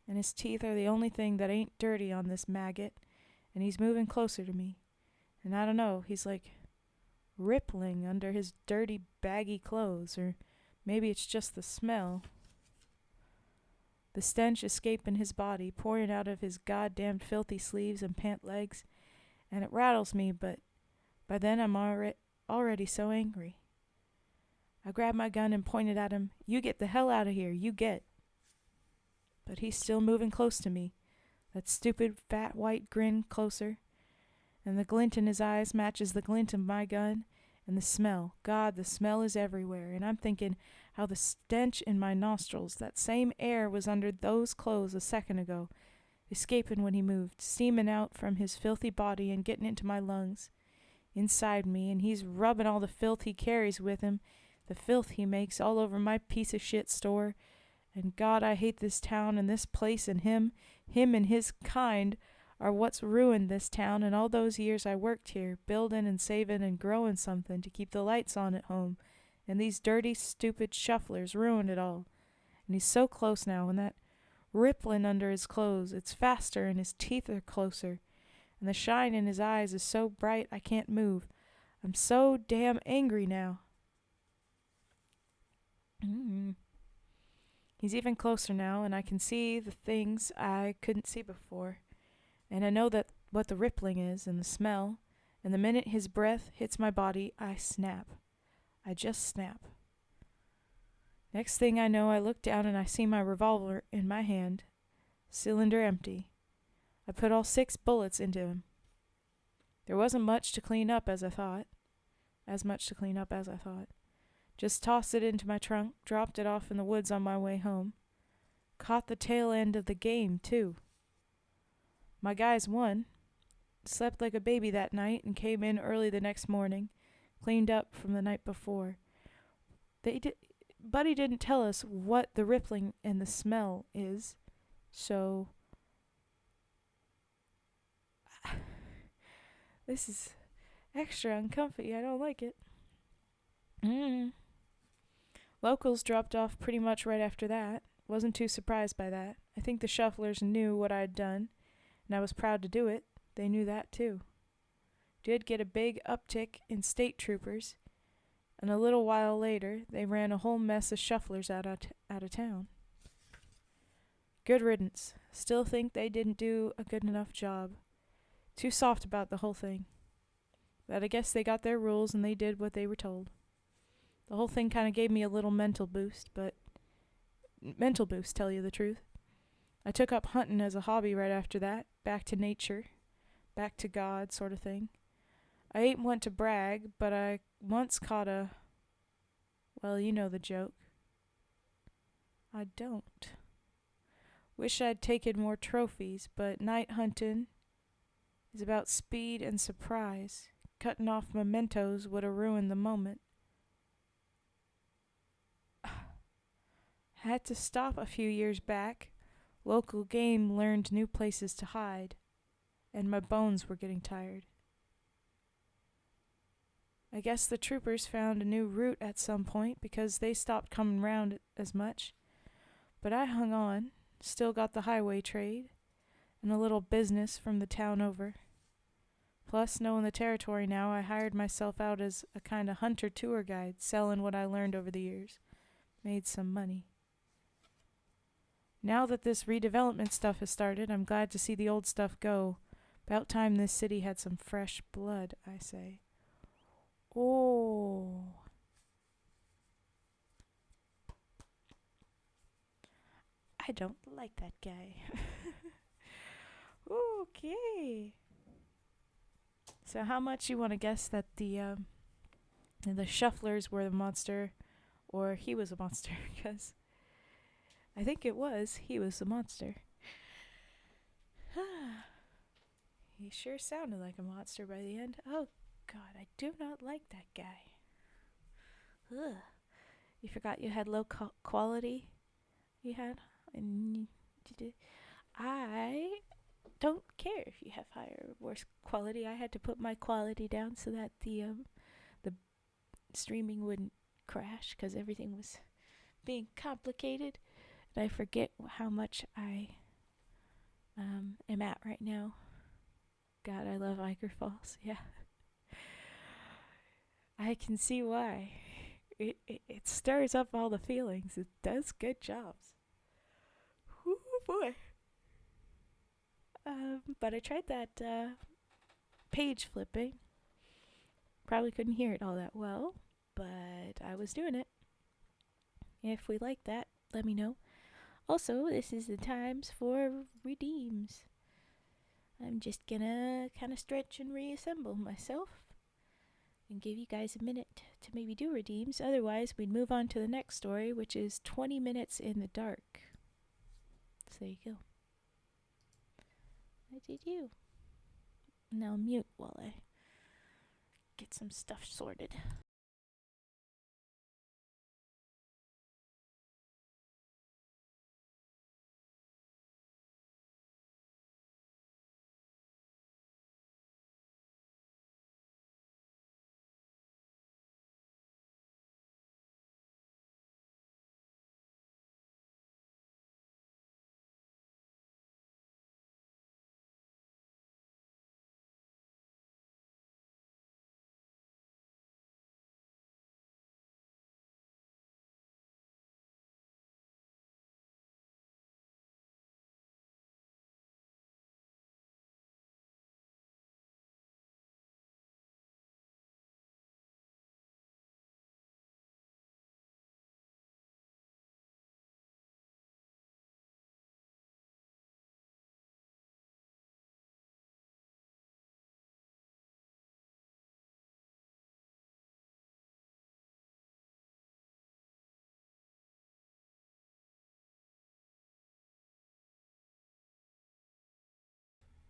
and his teeth are the only thing that ain't dirty on this maggot, and he's moving closer to me, and I don't know, he's like rippling under his dirty, baggy clothes, or maybe it's just the smell. The stench escaping his body, pouring out of his goddamn filthy sleeves and pant legs, and it rattles me, but by then I'm already so angry. I grabbed my gun and pointed at him. "You get the hell out of here, you get." But he's still moving close to me, that stupid fat white grin closer, and the glint in his eyes matches the glint of my gun, and the smell. God, the smell is everywhere, and I'm thinking how the stench in my nostrils, that same air was under those clothes a second ago, escaping when he moved, steaming out from his filthy body and getting into my lungs, inside me, and he's rubbing all the filth he carries with him, the filth he makes all over my piece of shit store. And God, I hate this town and this place and him and his kind are what's ruined this town and all those years I worked here, building and saving and growing something to keep the lights on at home, and these dirty, stupid shufflers ruined it all. And he's so close now, and that rippling under his clothes. It's faster and his teeth are closer, and the shine in his eyes is so bright I can't move. I'm so damn angry now. He's even closer now, and I can see the things I couldn't see before. And I know that what the rippling is, and the smell, and the minute his breath hits my body, I snap. I just snap. Next thing I know, I look down and I see my revolver in my hand, cylinder empty. I put all 6 bullets into him. There wasn't much to clean up as much to clean up as I thought. Just tossed it into my trunk, dropped it off in the woods on my way home. Caught the tail end of the game, too. My guys won. Slept like a baby that night and came in early the next morning, cleaned up from the night before. Buddy didn't tell us what the rippling and the smell is, so this is extra uncomfy. I don't like it. Locals dropped off pretty much right after that. Wasn't too surprised by that. I think the shufflers knew what I'd done, and I was proud to do it. They knew that too. Did get a big uptick in state troopers, and a little while later they ran a whole mess of shufflers out of town. Good riddance. Still think they didn't do a good enough job. Too soft about the whole thing. But I guess they got their rules and they did what they were told. The whole thing kind of gave me a little mental boost, tell you the truth. I took up hunting as a hobby right after that, back to nature, back to God sort of thing. I ain't one to brag, but I once caught well, you know the joke. I don't. Wish I'd taken more trophies, but night hunting is about speed and surprise. Cutting off mementos would have ruined the moment. Had to stop a few years back. Local game learned new places to hide, and my bones were getting tired. I guess the troopers found a new route at some point because they stopped coming round as much. But I hung on, still got the highway trade, and a little business from the town over. Plus, knowing the territory now, I hired myself out as a kind of hunter tour guide, selling what I learned over the years. Made some money. Now that this redevelopment stuff has started, I'm glad to see the old stuff go. About time this city had some fresh blood, I say. Oh. I don't like that guy. Okay. So how much you want to guess that the shufflers were the monster, or he was a monster? Because I think he was the monster. He sure sounded like a monster by the end. Oh God, I do not like that guy. Ugh. You forgot you had low quality? You had? And I don't care if you have higher or worse quality. I had to put my quality down so that the streaming wouldn't crash because everything was being complicated. And I forget how much I am at right now. God, I love Ichor Falls. Yeah. I can see why. It stirs up all the feelings. It does good jobs. Ooh, boy. But I tried that page flipping. Probably couldn't hear it all that well, but I was doing it. If we like that, let me know. Also, this is the times for redeems. I'm just gonna kind of stretch and reassemble myself and give you guys a minute to maybe do redeems. Otherwise, we'd move on to the next story, which is 20 minutes in the dark. So there you go. I did you. Now mute while I get some stuff sorted.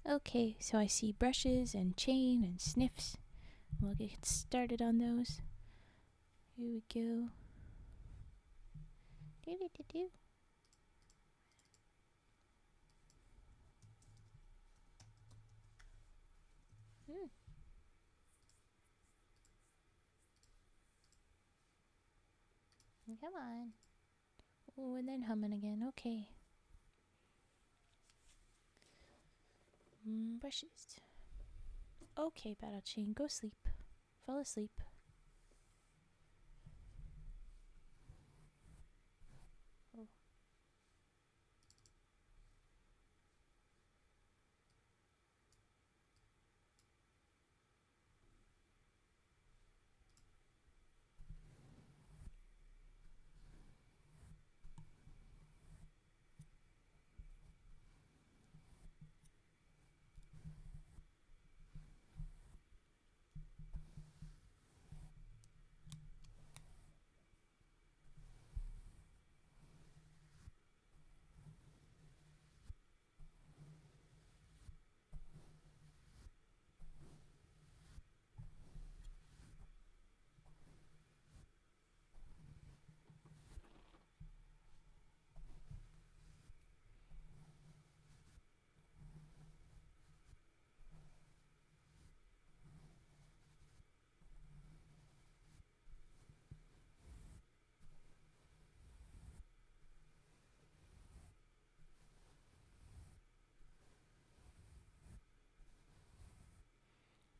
Okay, so I see brushes and chain and sniffs. We'll get started on those. Here we go. Do. Come on. Oh, and then humming again. Okay. Brushes. Okay, Battle Chain, go sleep. Fall asleep. Oh.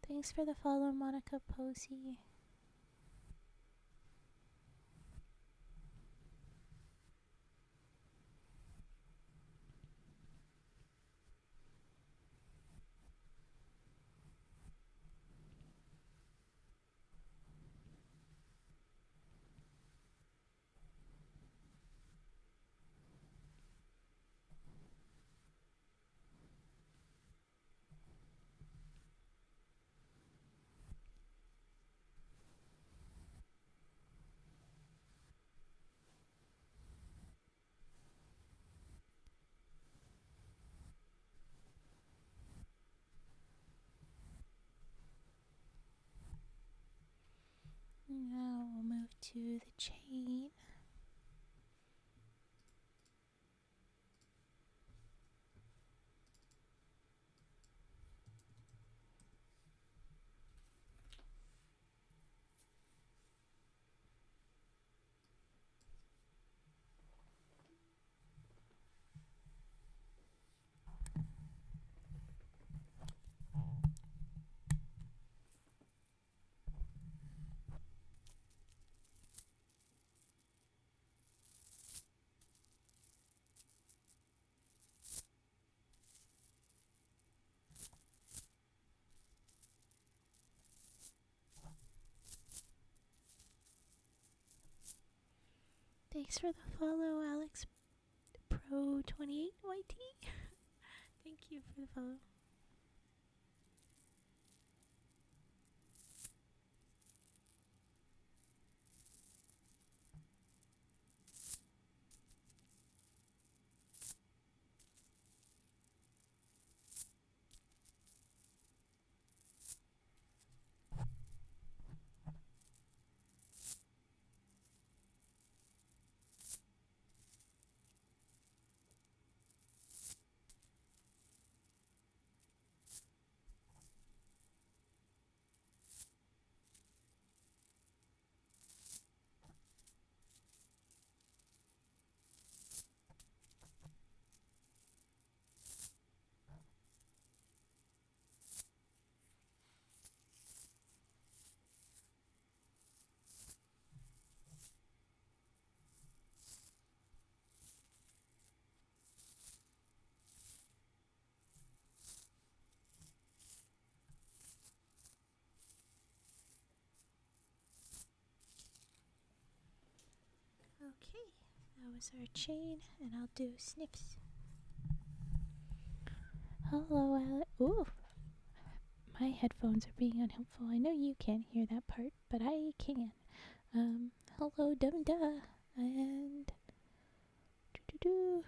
Thanks for the follow, Monica Posey. Now we'll move to the chain. Thanks for the follow, Alex Pro 28 YT. Thank you for the follow. Okay, that was our chain, and I'll do snips. Hello, Alex. Ooh, my headphones are being unhelpful. I know you can't hear that part, but I can. Hello, Dum Da, and do.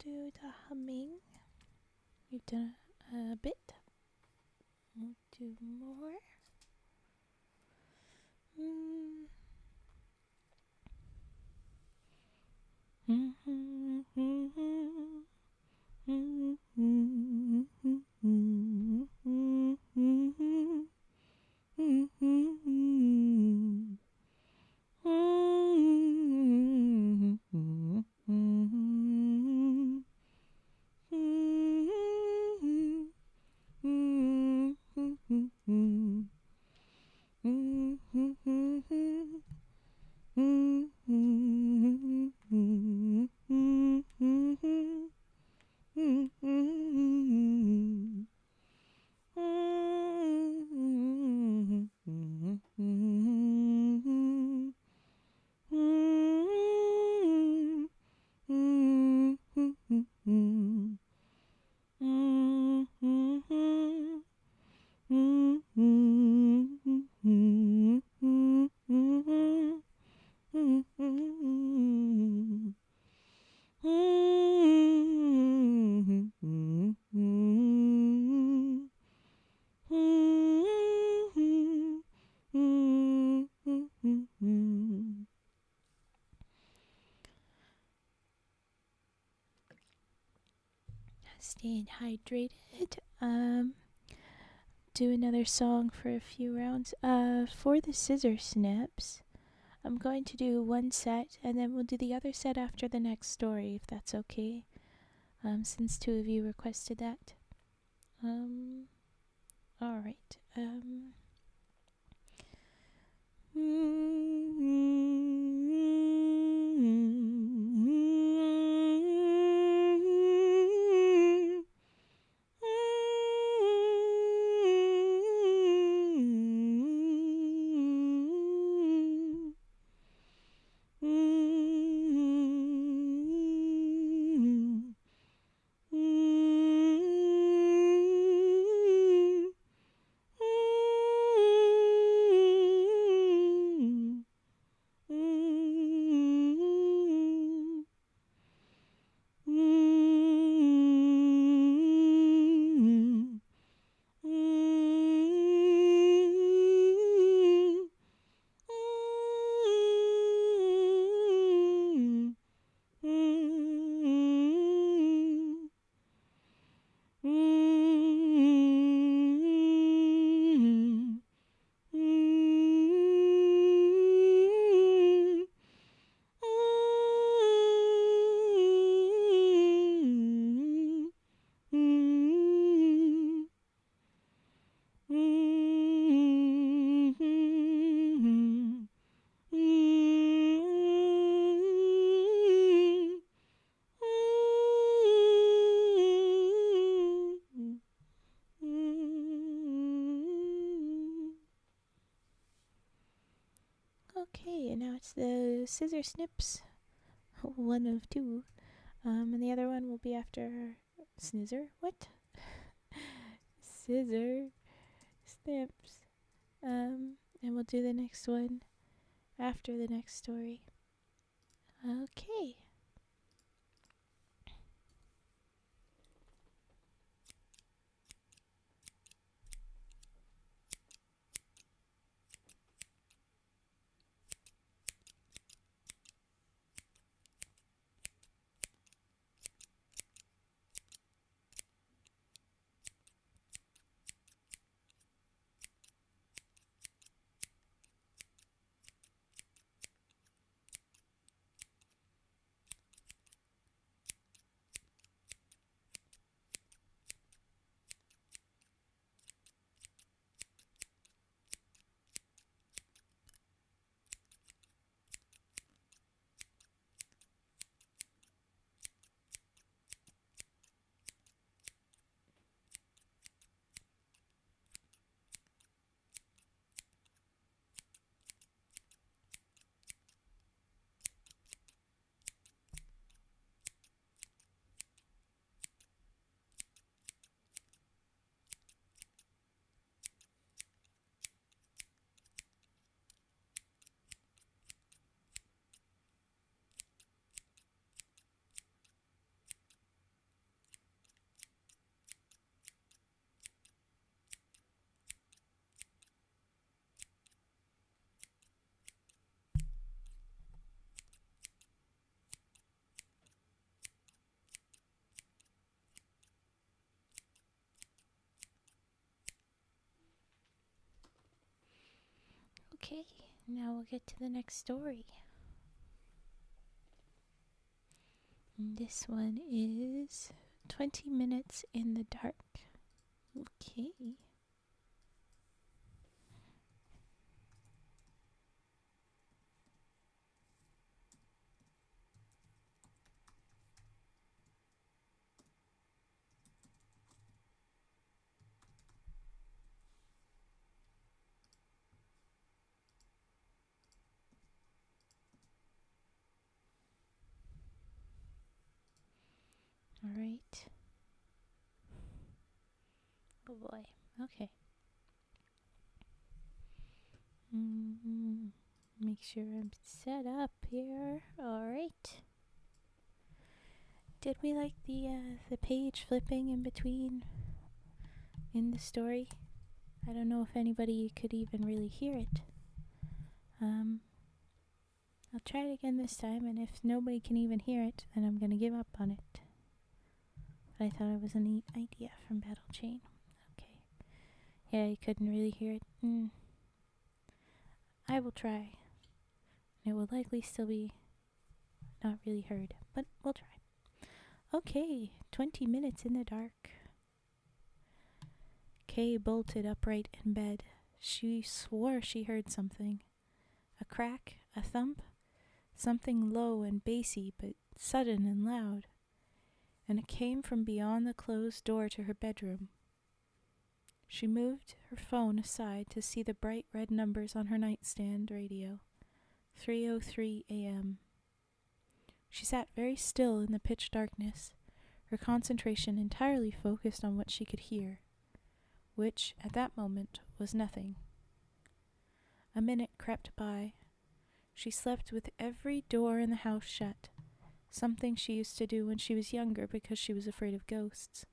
do the humming. We've done a bit. We'll do more. Staying hydrated. Do another song for a few rounds. For the scissor snips, I'm going to do one set, and then we'll do the other set after the next story, if that's okay. Since 2 of you requested that. Alright. Okay, and now it's the scissor snips. One of 2. And the other one will be after snizzer. What? Scissor snips. And we'll do the next one after the next story. Okay. Okay, now we'll get to the next story. And this one is 20 Minutes in the Dark. Okay. All right. Oh boy. Okay. Make sure I'm set up here. All right. Did we like the page flipping in between in the story? I don't know if anybody could even really hear it. I'll try it again this time, and if nobody can even hear it, then I'm gonna give up on it. But I thought it was a neat idea from Battle Chain. Okay. Yeah, you couldn't really hear it. I will try. It will likely still be not really heard, but we'll try. Okay, 20 minutes in the dark. Kay bolted upright in bed. She swore she heard something. A crack, a thump, something low and bassy but sudden and loud. And it came from beyond the closed door to her bedroom. She moved her phone aside to see the bright red numbers on her nightstand radio. 3:03 a.m. She sat very still in the pitch darkness, her concentration entirely focused on what she could hear, which, at that moment, was nothing. A minute crept by. She slept with every door in the house shut, something she used to do when she was younger because she was afraid of ghosts.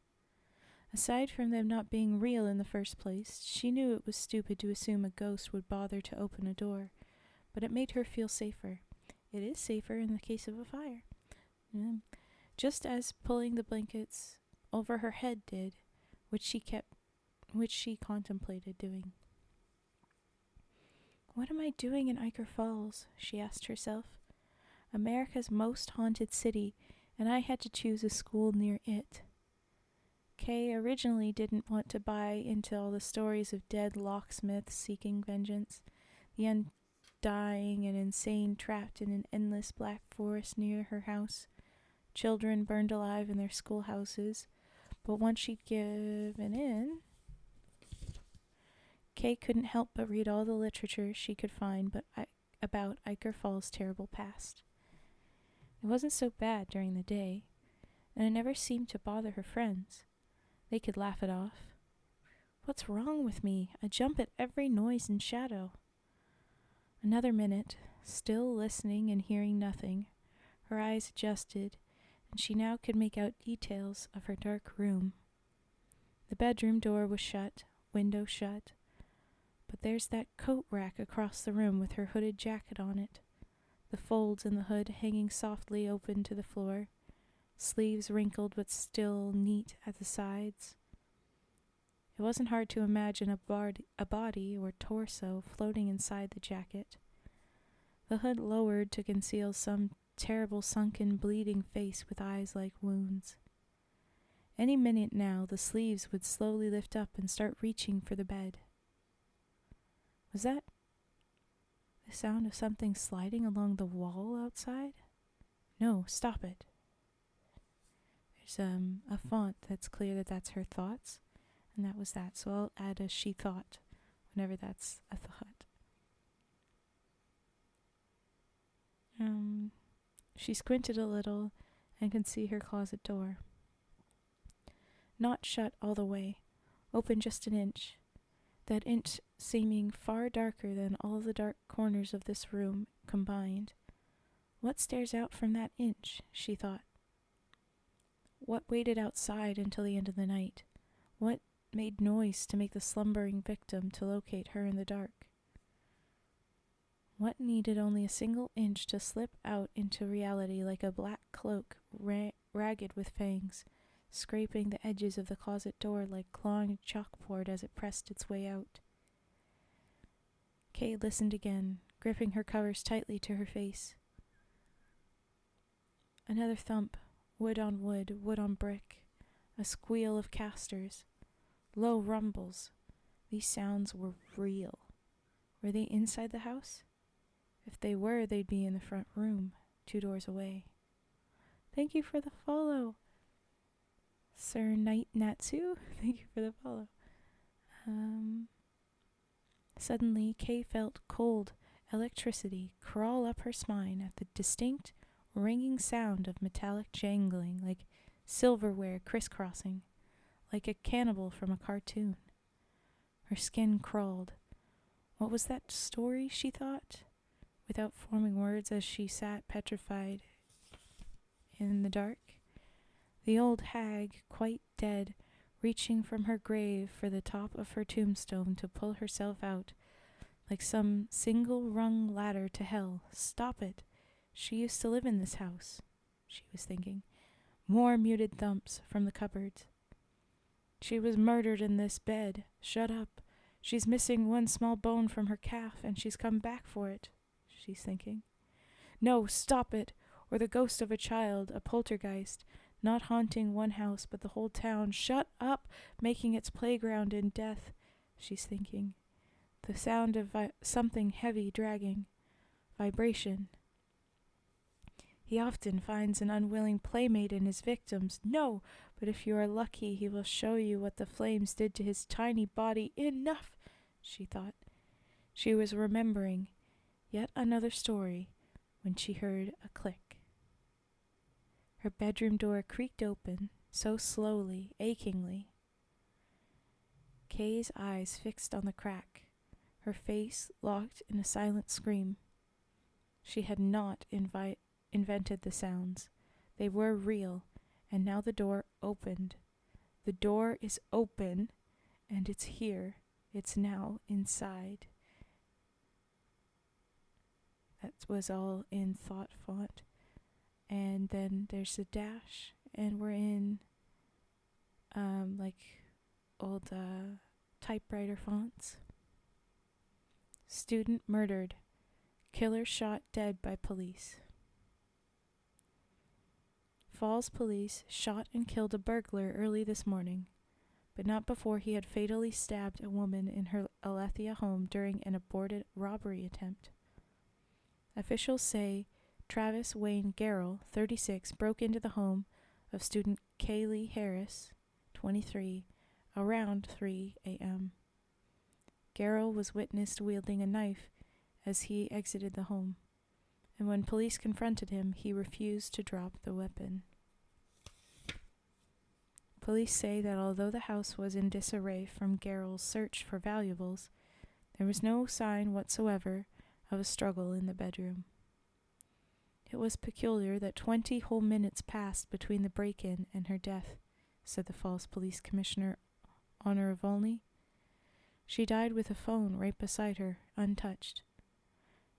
Aside from them not being real in the first place, she knew it was stupid to assume a ghost would bother to open a door, but it made her feel safer. It is safer in the case of a fire. Just as pulling the blankets over her head did, which she contemplated doing. What am I doing in Ichor Falls? She asked herself. America's most haunted city, and I had to choose a school near it. Kay originally didn't want to buy into all the stories of dead locksmiths seeking vengeance, the undying and insane trapped in an endless black forest near her house, children burned alive in their schoolhouses, but once she'd given in, Kay couldn't help but read all the literature she could find about Ichor Falls' terrible past. It wasn't so bad during the day, and it never seemed to bother her friends. They could laugh it off. What's wrong with me? I jump at every noise and shadow. Another minute, still listening and hearing nothing. Her eyes adjusted, and she now could make out details of her dark room. The bedroom door was shut, window shut, but there's that coat rack across the room with her hooded jacket on it, the folds in the hood hanging softly open to the floor, sleeves wrinkled but still neat at the sides. It wasn't hard to imagine a body or torso floating inside the jacket. The hood lowered to conceal some terrible sunken bleeding face with eyes like wounds. Any minute now the sleeves would slowly lift up and start reaching for the bed. Was that the sound of something sliding along the wall outside? No, stop it. There's a font that's clear that that's her thoughts, and that was that, so I'll add a she thought whenever that's a thought. She squinted a little and could see her closet door. Not shut all the way, open just an inch, that inch seeming far darker than all the dark corners of this room combined. What stares out from that inch, she thought. What waited outside until the end of the night? What made noise to make the slumbering victim to locate her in the dark? What needed only a single inch to slip out into reality like a black cloak ragged with fangs, scraping the edges of the closet door like clawing chalkboard as it pressed its way out? Kay listened again, gripping her covers tightly to her face. Another thump, wood on wood, wood on brick, a squeal of casters, low rumbles. These sounds were real. Were they inside the house? If they were, they'd be in the front room, 2 doors away. Thank you for the follow, Sir Knight Natsu. Thank you for the follow. Suddenly, Kay felt cold electricity crawl up her spine at the distinct, ringing sound of metallic jangling, like silverware crisscrossing, like a cannibal from a cartoon. Her skin crawled. What was that story, she thought, without forming words as she sat petrified in the dark? The old hag, quite dead, reaching from her grave for the top of her tombstone to pull herself out, like some single-rung ladder to hell. Stop it. She used to live in this house, she was thinking. More muted thumps from the cupboards. She was murdered in this bed. Shut up. She's missing one small bone from her calf, and she's come back for it, she's thinking. No, stop it, or the ghost of a child, a poltergeist, not haunting one house but the whole town. Shut up, making its playground in death, she's thinking. The sound of something heavy dragging. Vibration. He often finds an unwilling playmate in his victims. No, but if you are lucky, he will show you what the flames did to his tiny body. Enough, she thought. She was remembering yet another story when she heard a click. Her bedroom door creaked open, so slowly, achingly. Kay's eyes fixed on the crack, her face locked in a silent scream. She had not invented the sounds. They were real, and now the door opened. The door is open, and it's here. It's now inside. That was all in thought font. And then there's a dash, and we're in like old typewriter fonts. Student murdered. Killer shot dead by police. Falls police shot and killed a burglar early this morning, but not before he had fatally stabbed a woman in her Alethea home during an aborted robbery attempt. Officials say Travis Wayne Garrell, 36, broke into the home of student Kaylee Harris, 23, around 3 a.m. Garrell was witnessed wielding a knife as he exited the home, and when police confronted him, he refused to drop the weapon. Police say that although the house was in disarray from Garrell's search for valuables, there was no sign whatsoever of a struggle in the bedroom. It was peculiar that 20 whole minutes passed between the break-in and her death, said the Falls Police Commissioner Honor Volney. She died with a phone right beside her, untouched.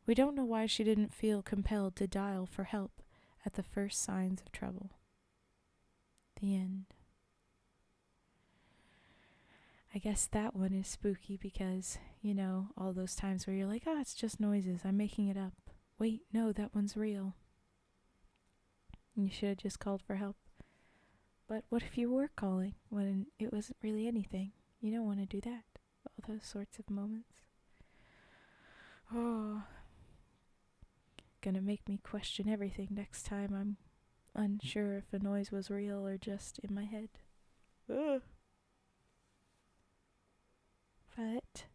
We don't know why she didn't feel compelled to dial for help at the first signs of trouble. The end. I guess that one is spooky because, you know, all those times where you're like, oh, it's just noises, I'm making it up. Wait, no, that one's real. You should have just called for help. But what if you were calling when it wasn't really anything? You don't want to do that. All those sorts of moments. Oh, gonna make me question everything next time I'm unsure if a noise was real or just in my head. Ugh. But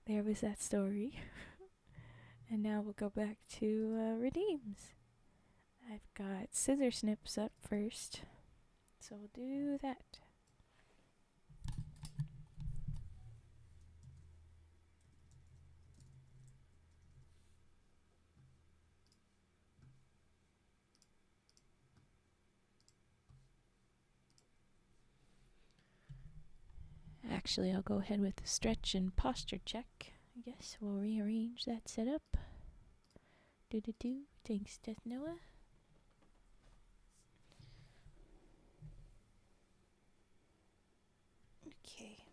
there was that story. And now we'll go back to redeems. I've got scissor snips up first, so we'll do that. Actually, I'll go ahead with the stretch and posture check. I guess we'll rearrange that setup. Do. Thanks, Death Noah. Okay.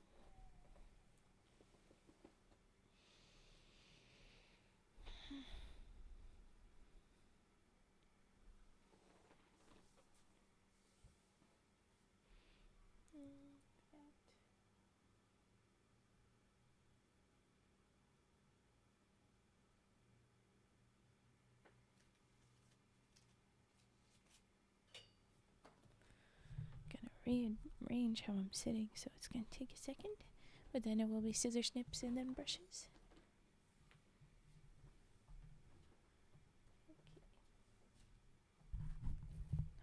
rearrange how I'm sitting, so it's gonna take a second. But then it will be scissor snips and then brushes.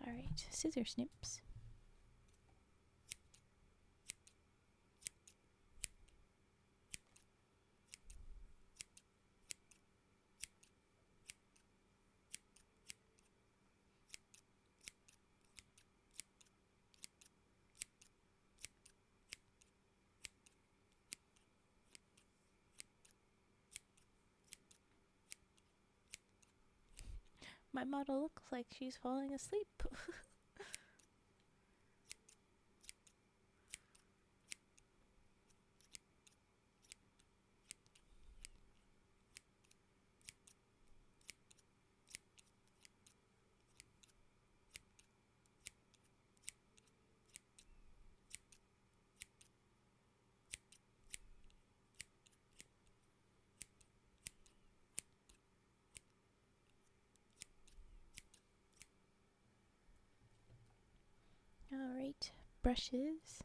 Alright, scissor snips. My model looks like she's falling asleep. Alright, brushes.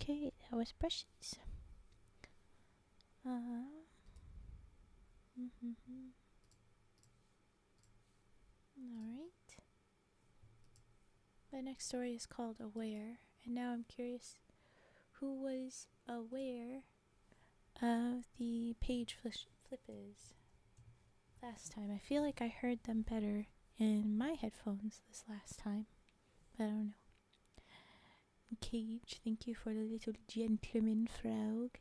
Okay, that was brushes. Alright. The next story is called Aware, and now I'm curious who was aware of the page flippers last time. I feel like I heard them better in my headphones this last time, but I don't know. Cage, thank you for the little gentleman frog.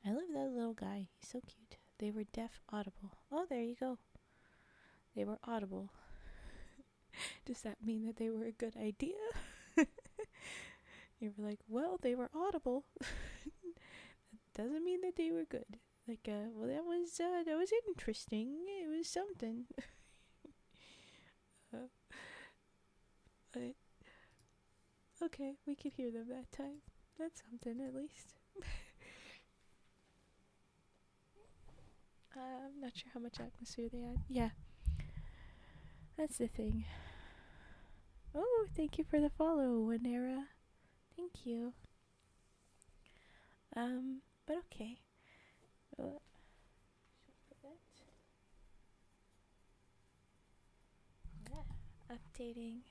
I love that little guy. He's so cute. They were deaf audible. Oh, there you go. They were audible. Does that mean that they were a good idea? You were like, well, they were audible. Doesn't mean that they were good. Like, well, that was interesting. It was something. But okay, we could hear them that time. That's something, at least. I'm not sure how much atmosphere they had. Yeah, that's the thing. Oh, thank you for the follow, Wanera. Thank you. But okay. Yeah, updating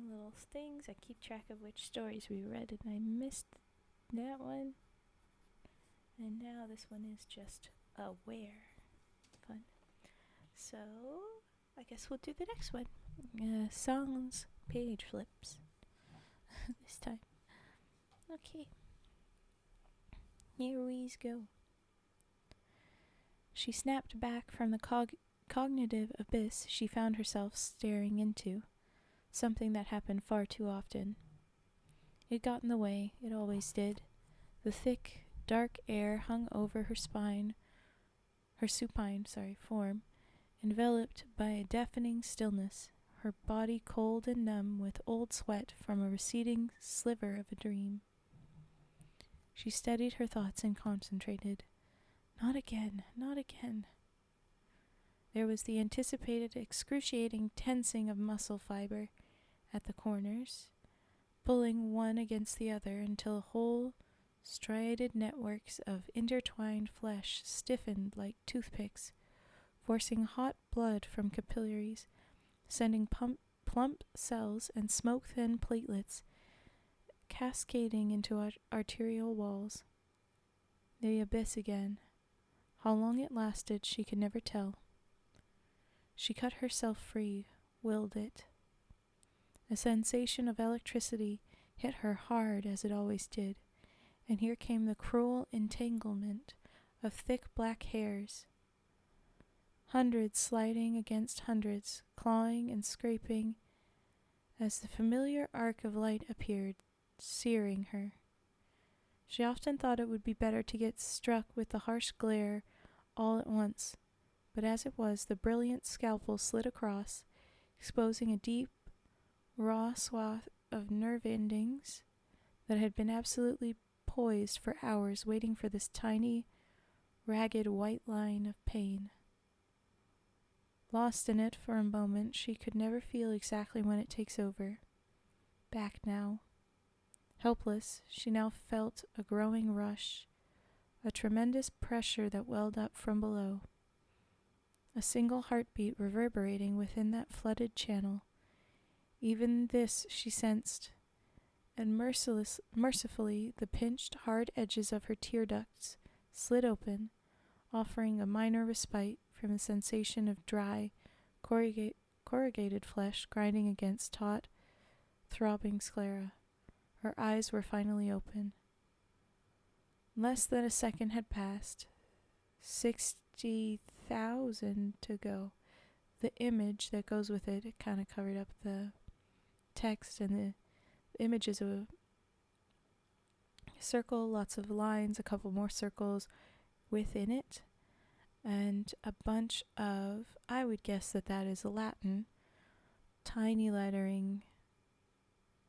little things. I keep track of which stories we read, and I missed that one. And now this one is just Aware. Fun. So, I guess we'll do the next one. Songs page flips. This time. Okay. Here we go. She snapped back from the cognitive abyss she found herself staring into. Something that happened far too often. It got in the way, it always did. The thick, dark air hung over her supine form, enveloped by a deafening stillness, her body cold and numb with old sweat from a receding sliver of a dream. She steadied her thoughts and concentrated. Not again, not again. There was the anticipated excruciating tensing of muscle fiber at the corners, pulling one against the other until whole striated networks of intertwined flesh stiffened like toothpicks, forcing hot blood from capillaries, sending plump cells and smoke-thin platelets cascading into arterial walls. The abyss again. How long it lasted she could never tell. She cut herself free, willed it. A sensation of electricity hit her hard as it always did, and here came the cruel entanglement of thick black hairs, hundreds sliding against hundreds, clawing and scraping as the familiar arc of light appeared, searing her. She often thought it would be better to get struck with the harsh glare all at once, but as it was, the brilliant scalpel slid across, exposing a deep, raw swath of nerve endings that had been absolutely poised for hours, waiting for this tiny, ragged white line of pain. Lost in it for a moment, she could never feel exactly when it takes over. Back now. Helpless, she now felt a growing rush, a tremendous pressure that welled up from below. A single heartbeat reverberating within that flooded channel. Even this she sensed, and mercifully the pinched, hard edges of her tear ducts slid open, offering a minor respite from the sensation of dry, corrugated flesh grinding against taut, throbbing sclera. Her eyes were finally open. Less than a second had passed. 60,000 to go. The image that goes with it, it kind of covered up the text, and the image is a circle, lots of lines, a couple more circles within it, and a bunch of, I would guess that is Latin, tiny lettering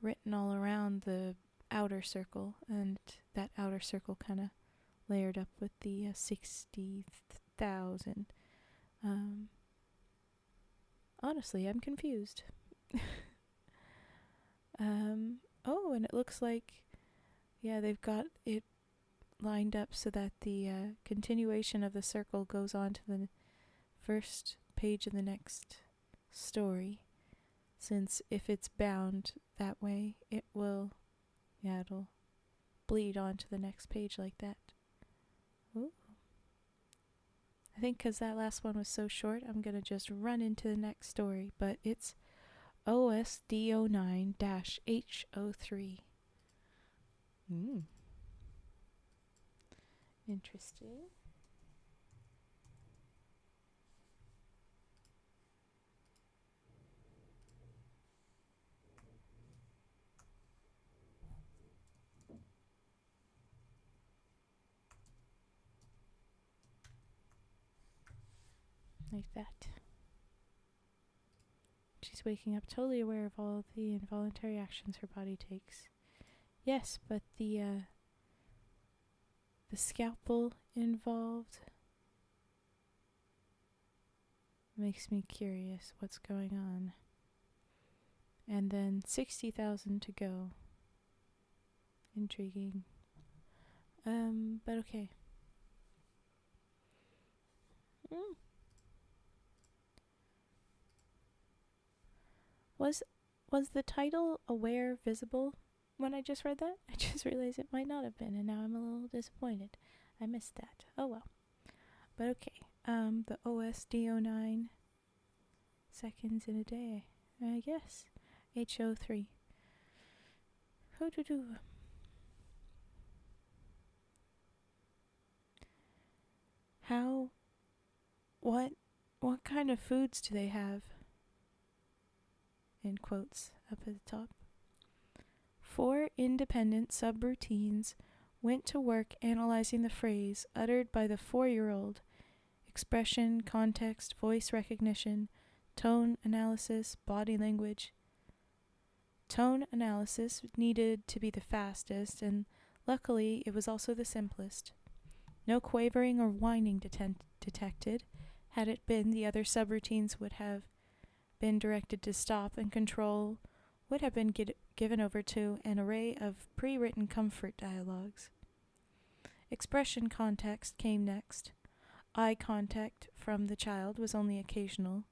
written all around the outer circle, and that outer circle kind of layered up with the 60,000. Honestly, I'm confused. Oh, and it looks like, yeah, they've got it lined up so that the continuation of the circle goes on to the first page of the next story. Since if it's bound that way, it will, yeah, it'll bleed onto the next page like that. Ooh. I think because that last one was so short, I'm going to just run into the next story, but it's OSDO9-H03. Interesting. Like that. She's waking up totally aware of all of the involuntary actions her body takes. Yes, but the scalpel involved makes me curious what's going on. And then 60,000 to go. Intriguing. But okay. Was the title Aware visible when I just read that? I just realized it might not have been, and now I'm a little disappointed. I missed that. Oh well. But okay. The OSDO9 seconds in a day, I guess. H03. Hoo-doo-doo. How? What kind of foods do they have? In quotes up at the top. 4 independent subroutines went to work analyzing the phrase uttered by the 4-year-old. Expression, context, voice recognition, tone analysis, body language. Tone analysis needed to be the fastest, and luckily it was also the simplest. No quavering or whining detected. Had it been, the other subroutines would have been directed to stop, and control would have been given over to an array of pre-written comfort dialogues. Expression context came next. Eye contact from the child was only occasional.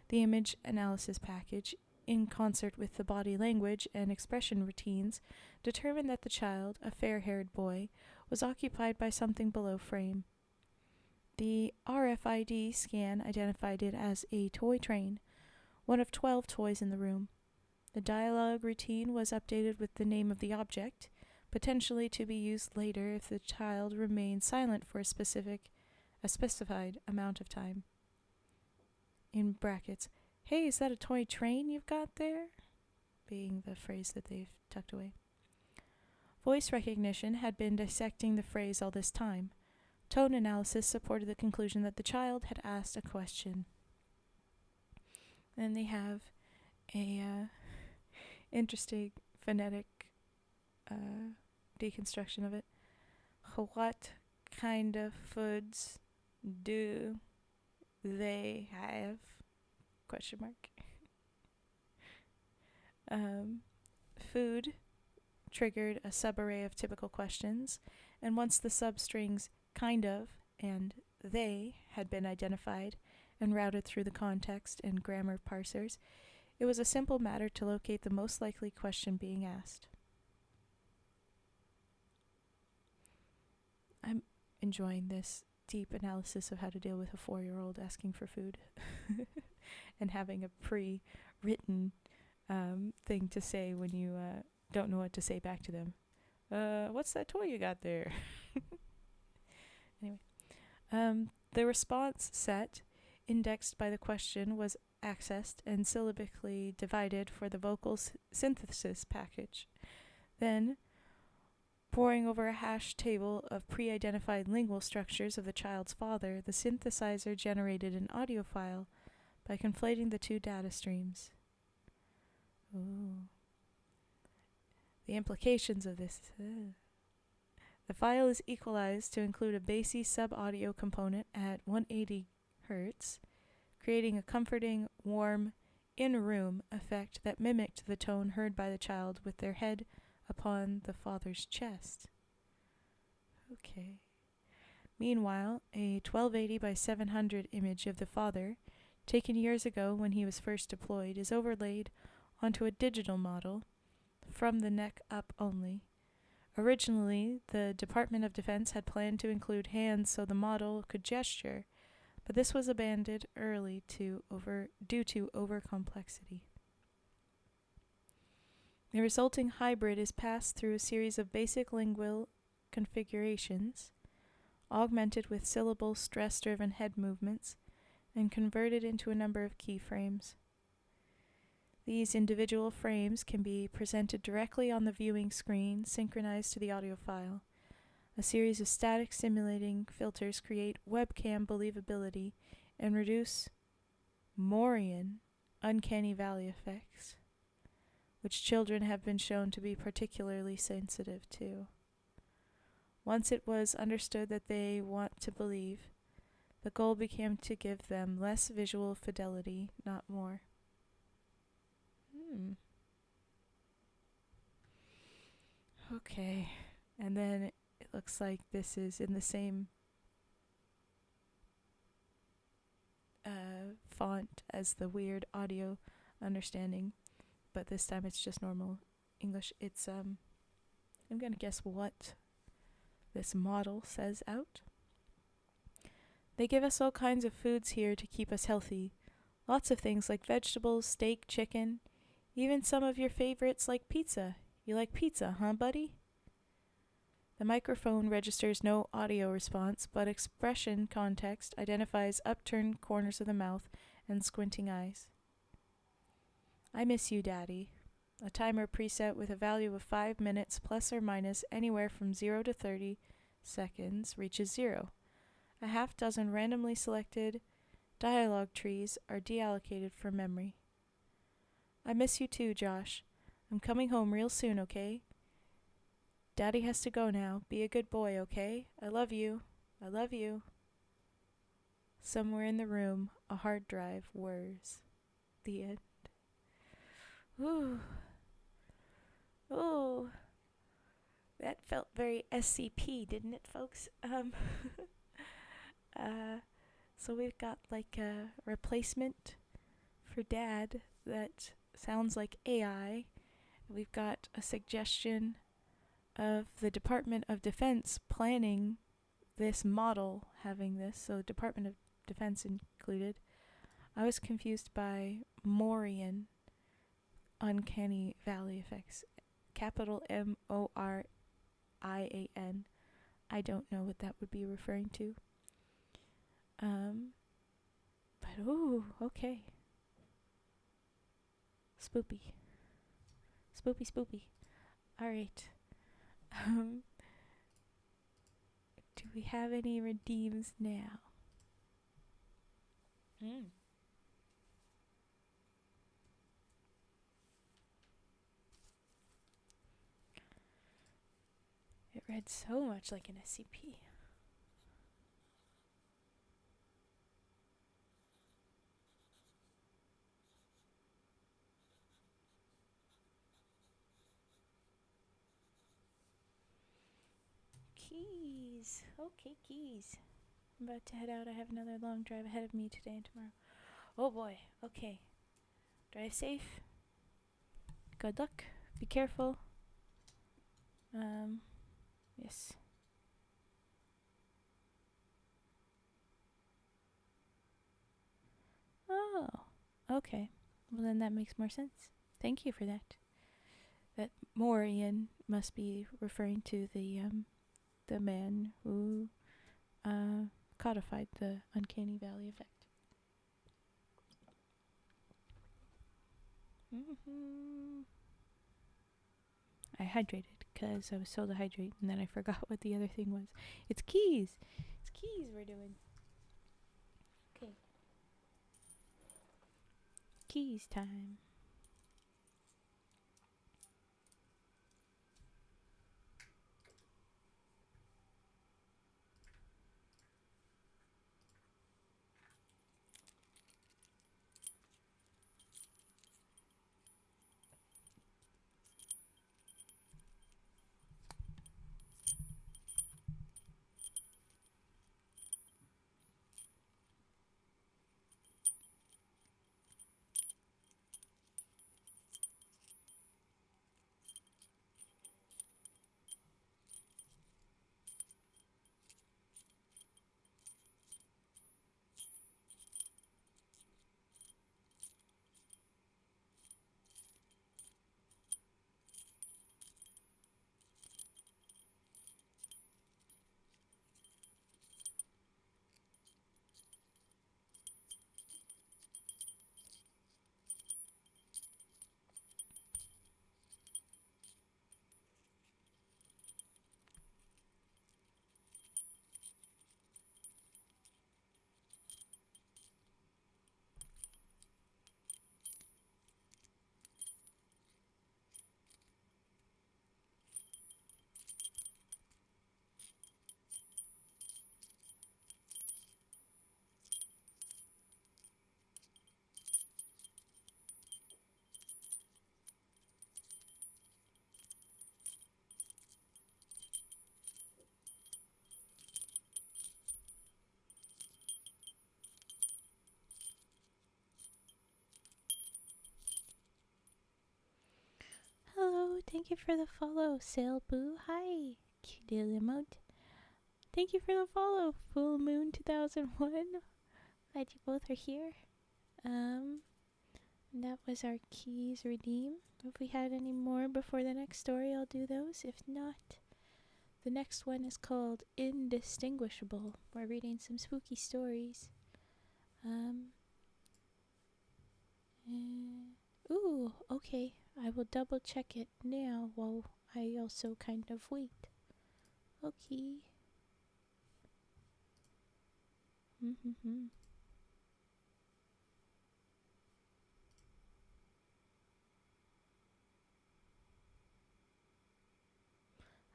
The image analysis package, in concert with the body language and expression routines, determined that the child, a fair-haired boy, was occupied by something below frame. The RFID scan identified it as a toy train, one of 12 toys in the room. The dialogue routine was updated with the name of the object, potentially to be used later if the child remained silent for a specified amount of time. In brackets, "Hey, is that a toy train you've got there?" being the phrase that they've tucked away. Voice recognition had been dissecting the phrase all this time. Tone analysis supported the conclusion that the child had asked a question. And they have a interesting phonetic deconstruction of it. What kind of foods do they have? Question mark. Food triggered a subarray of typical questions, and once the substrings kind of and they had been identified and routed through the context and grammar parsers, it was a simple matter to locate the most likely question being asked. I'm enjoying this deep analysis of how to deal with a 4-year-old asking for food and having a pre-written thing to say when you don't know what to say back to them. What's that toy you got there? Anyway, the response set indexed by the question was accessed and syllabically divided for the vocal synthesis package. Then, poring over a hash table of pre-identified lingual structures of the child's father, the synthesizer generated an audio file by conflating the two data streams. Ooh. The implications of this. The file is equalized to include a bassy sub-audio component at 180 Hz, creating a comforting, warm, in-room effect that mimicked the tone heard by the child with their head upon the father's chest. Okay. Meanwhile, a 1280 by 700 image of the father, taken years ago when he was first deployed, is overlaid onto a digital model from the neck up only. Originally, the Department of Defense had planned to include hands so the model could gesture, but this was abandoned early due to overcomplexity. The resulting hybrid is passed through a series of basic lingual configurations, augmented with syllable stress-driven head movements, and converted into a number of keyframes. These individual frames can be presented directly on the viewing screen, synchronized to the audio file. A series of static simulating filters create webcam believability and reduce Morian uncanny valley effects, which children have been shown to be particularly sensitive to. Once it was understood that they want to believe, the goal became to give them less visual fidelity, not more. Okay, and then it looks like this is in the same font as the weird audio understanding, but this time it's just normal English. It's I'm gonna guess what this model says out. They give us all kinds of foods here to keep us healthy. Lots of things like vegetables, steak, chicken, even some of your favorites like pizza. You like pizza, huh, buddy? The microphone registers no audio response, but expression context identifies upturned corners of the mouth and squinting eyes. I miss you, Daddy. A timer preset with a value of 5 minutes plus or minus anywhere from 0 to 30 seconds reaches 0. A half dozen randomly selected dialogue trees are deallocated for memory. I miss you too, Josh. I'm coming home real soon, okay? Daddy has to go now. Be a good boy, okay? I love you. I love you. Somewhere in the room, a hard drive whirs. The end. Ooh. Oh. That felt very SCP, didn't it, folks? So we've got like a replacement for Dad that sounds like AI. We've got a suggestion of the Department of Defense planning this model, having this, so Department of Defense included. I was confused by Morian uncanny valley effects. Capital Morian. I don't know what that would be referring to. But ooh, okay. Spoopy. Spoopy. Alright. Do we have any redeems now? It read so much like an SCP. Keys. Okay, keys. I'm about to head out. I have another long drive ahead of me today and tomorrow. Oh boy. Okay. Drive safe. Good luck. Be careful. Yes. Oh. Okay. Well, then that makes more sense. Thank you for that. That Morian must be referring to the man who codified the uncanny valley effect. I hydrated because I was so dehydrated, and then I forgot what the other thing was. It's keys. It's keys we're doing. Okay. Keys time. Hello, thank you for the follow, Sailboo. Hi, cute little emote. Thank you for the follow, Full Moon 2001. Glad you both are here. And that was our keys redeem. If we had any more before the next story, I'll do those. If not, the next one is called Indistinguishable. We're reading some spooky stories. Ooh, okay. I will double check it now while I also kind of wait. Okay.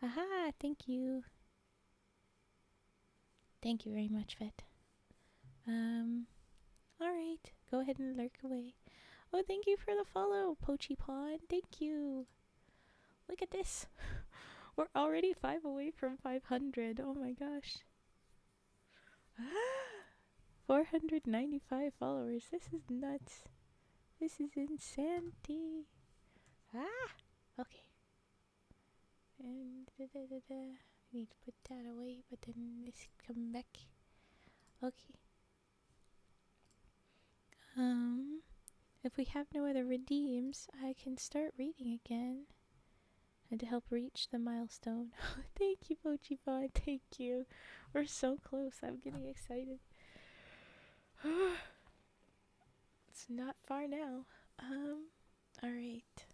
Aha, thank you. Thank you very much, Vet. Alright. Go ahead and lurk away. Oh, thank you for the follow, Poachy Pond. Thank you. Look at this. We're already 5 away from 500. Oh my gosh. 495 followers. This is nuts. This is insanity. Okay. And need to put that away, but then this come back. Okay. If we have no other redeems, I can start reading again. And to help reach the milestone. Thank you, Pochipon. Thank you. We're so close. I'm getting excited. It's not far now. Alright.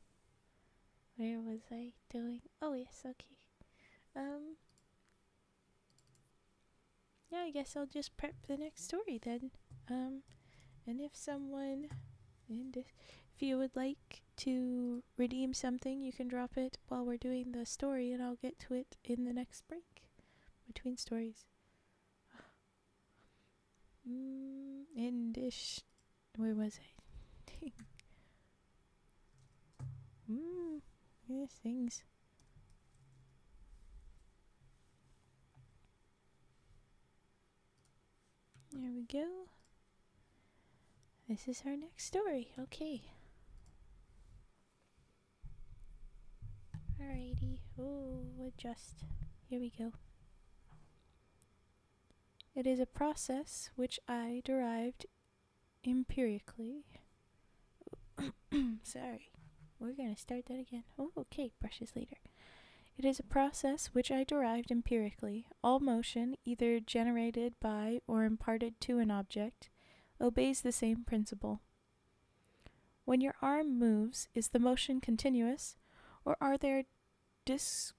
Where was I doing? Oh, yes, okay. Yeah, I guess I'll just prep the next story then. And if someone, if you would like to redeem something, you can drop it while we're doing the story, and I'll get to it in the next break between stories. Where was I? Yes, things. There we go. This is our next story. Okay. Alrighty. Oh, adjust. Here we go. It is a process which I derived empirically. Sorry. We're gonna start that again. Oh, okay. Brushes later. It is a process which I derived empirically. All motion, either generated by or imparted to an object, obeys the same principle. When your arm moves, is the motion continuous, or are there discretized?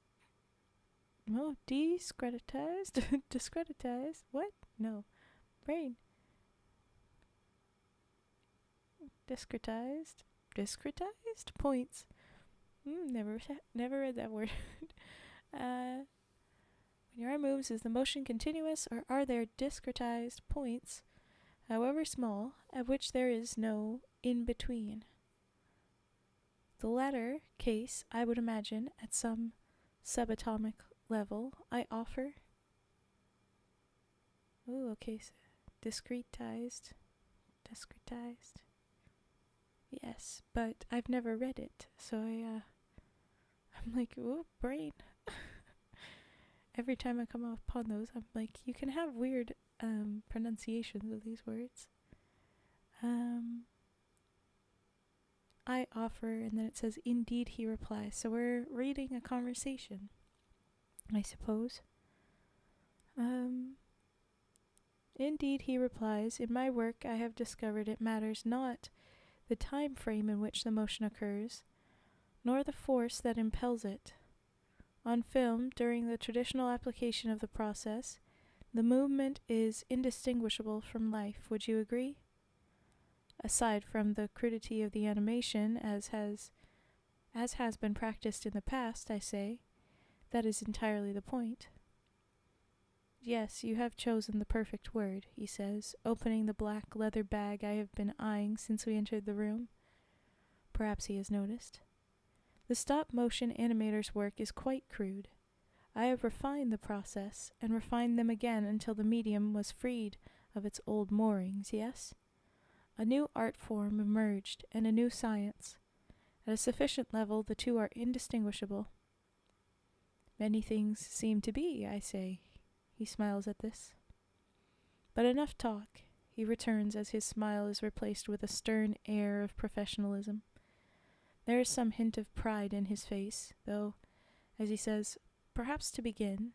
Discretized? What? No. Brain. Discretized? Discretized? Points. Never read that word. When your arm moves, is the motion continuous, or are there discretized points, however small, at which there is no in-between? The latter case, I would imagine, at some subatomic level, I offer. Ooh, okay, so discretized. Yes, but I've never read it, so I'm like, ooh, brain. Every time I come upon those, I'm like, you can have weird pronunciations of these words. I offer, and then it says, indeed he replies. So we're reading a conversation, I suppose. Indeed he replies, in my work I have discovered it matters not the time frame in which the motion occurs, nor the force that impels it. On film, during the traditional application of the process, the movement is indistinguishable from life. Would you agree? Aside from the crudity of the animation, as has been practiced in the past, I say, that is entirely the point. Yes, you have chosen the perfect word, he says, opening the black leather bag I have been eyeing since we entered the room. Perhaps he has noticed. The stop-motion animator's work is quite crude. I have refined the process, and refined them again until the medium was freed of its old moorings, yes? A new art form emerged, and a new science. At a sufficient level, the two are indistinguishable. Many things seem to be, I say. He smiles at this. But enough talk, he returns as his smile is replaced with a stern air of professionalism. There is some hint of pride in his face, though, as he says, perhaps to begin,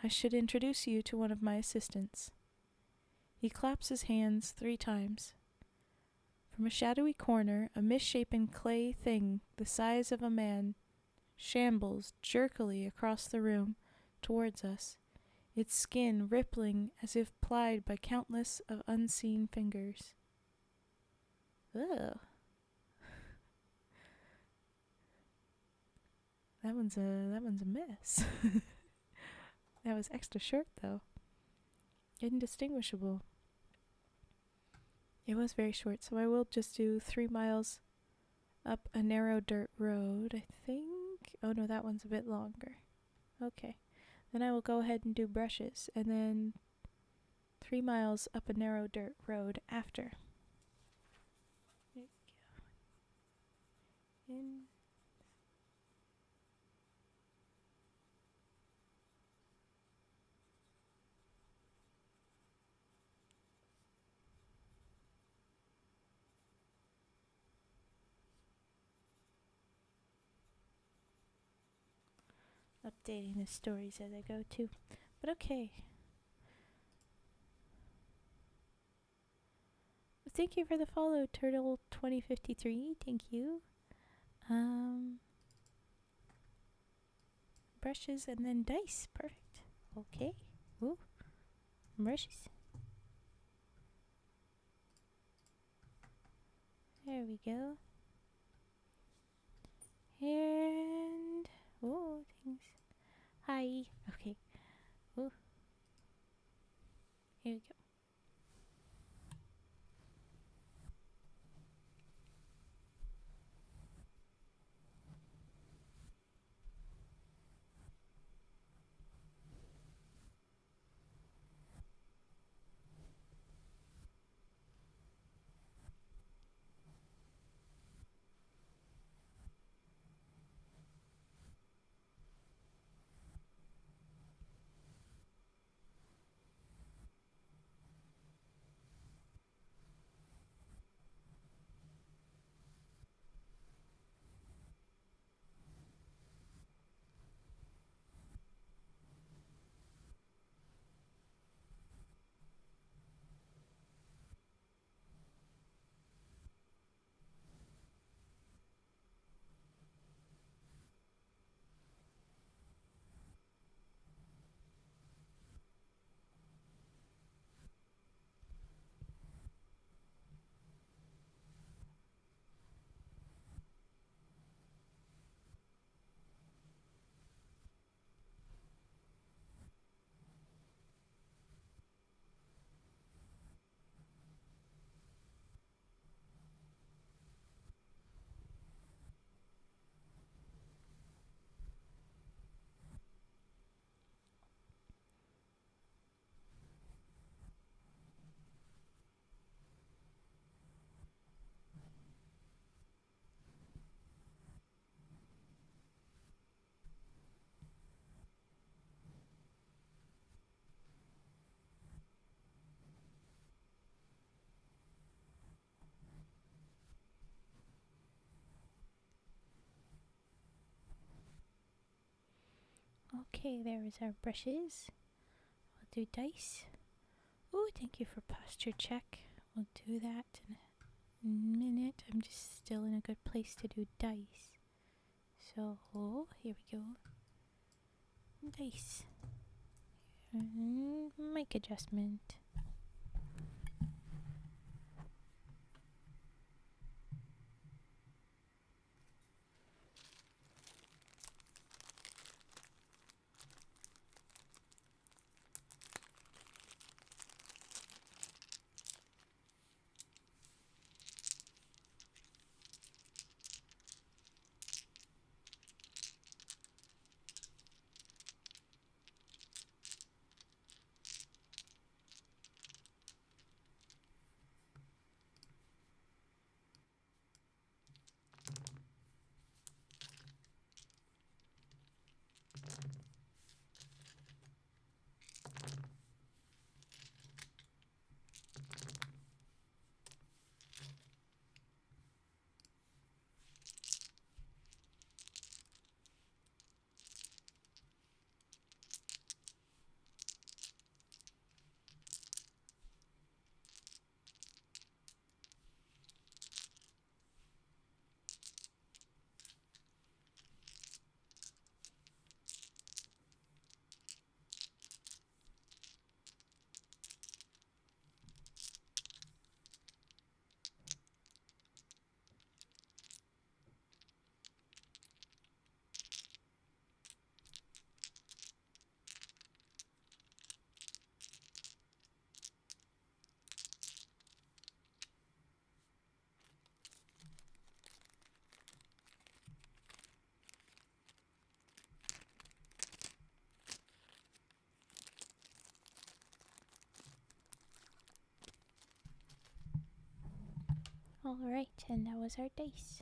I should introduce you to one of my assistants. He claps his hands 3 times. From a shadowy corner, a misshapen clay thing the size of a man shambles jerkily across the room towards us, its skin rippling as if plied by countless of unseen fingers. Ugh. That one's a mess. That was extra short, though. Indistinguishable. It was very short, so I will just do 3 miles up a narrow dirt road, I think. Oh no, that one's a bit longer. Okay. Then I will go ahead and do brushes, and then 3 miles up a narrow dirt road after. There we go. In. Updating the stories as I go too. But okay. Thank you for the follow, Turtle2053. Thank you. Brushes and then dice. Perfect. Okay. Ooh. Brushes. There we go. And oh, things. Hi. Okay. Ooh. Here we go. Okay, there is our brushes. We'll do dice. Oh, thank you for posture check. We'll do that in a minute. I'm just still in a good place to do dice. So, here we go. Dice. Mic adjustment. Alright, and that was our dice.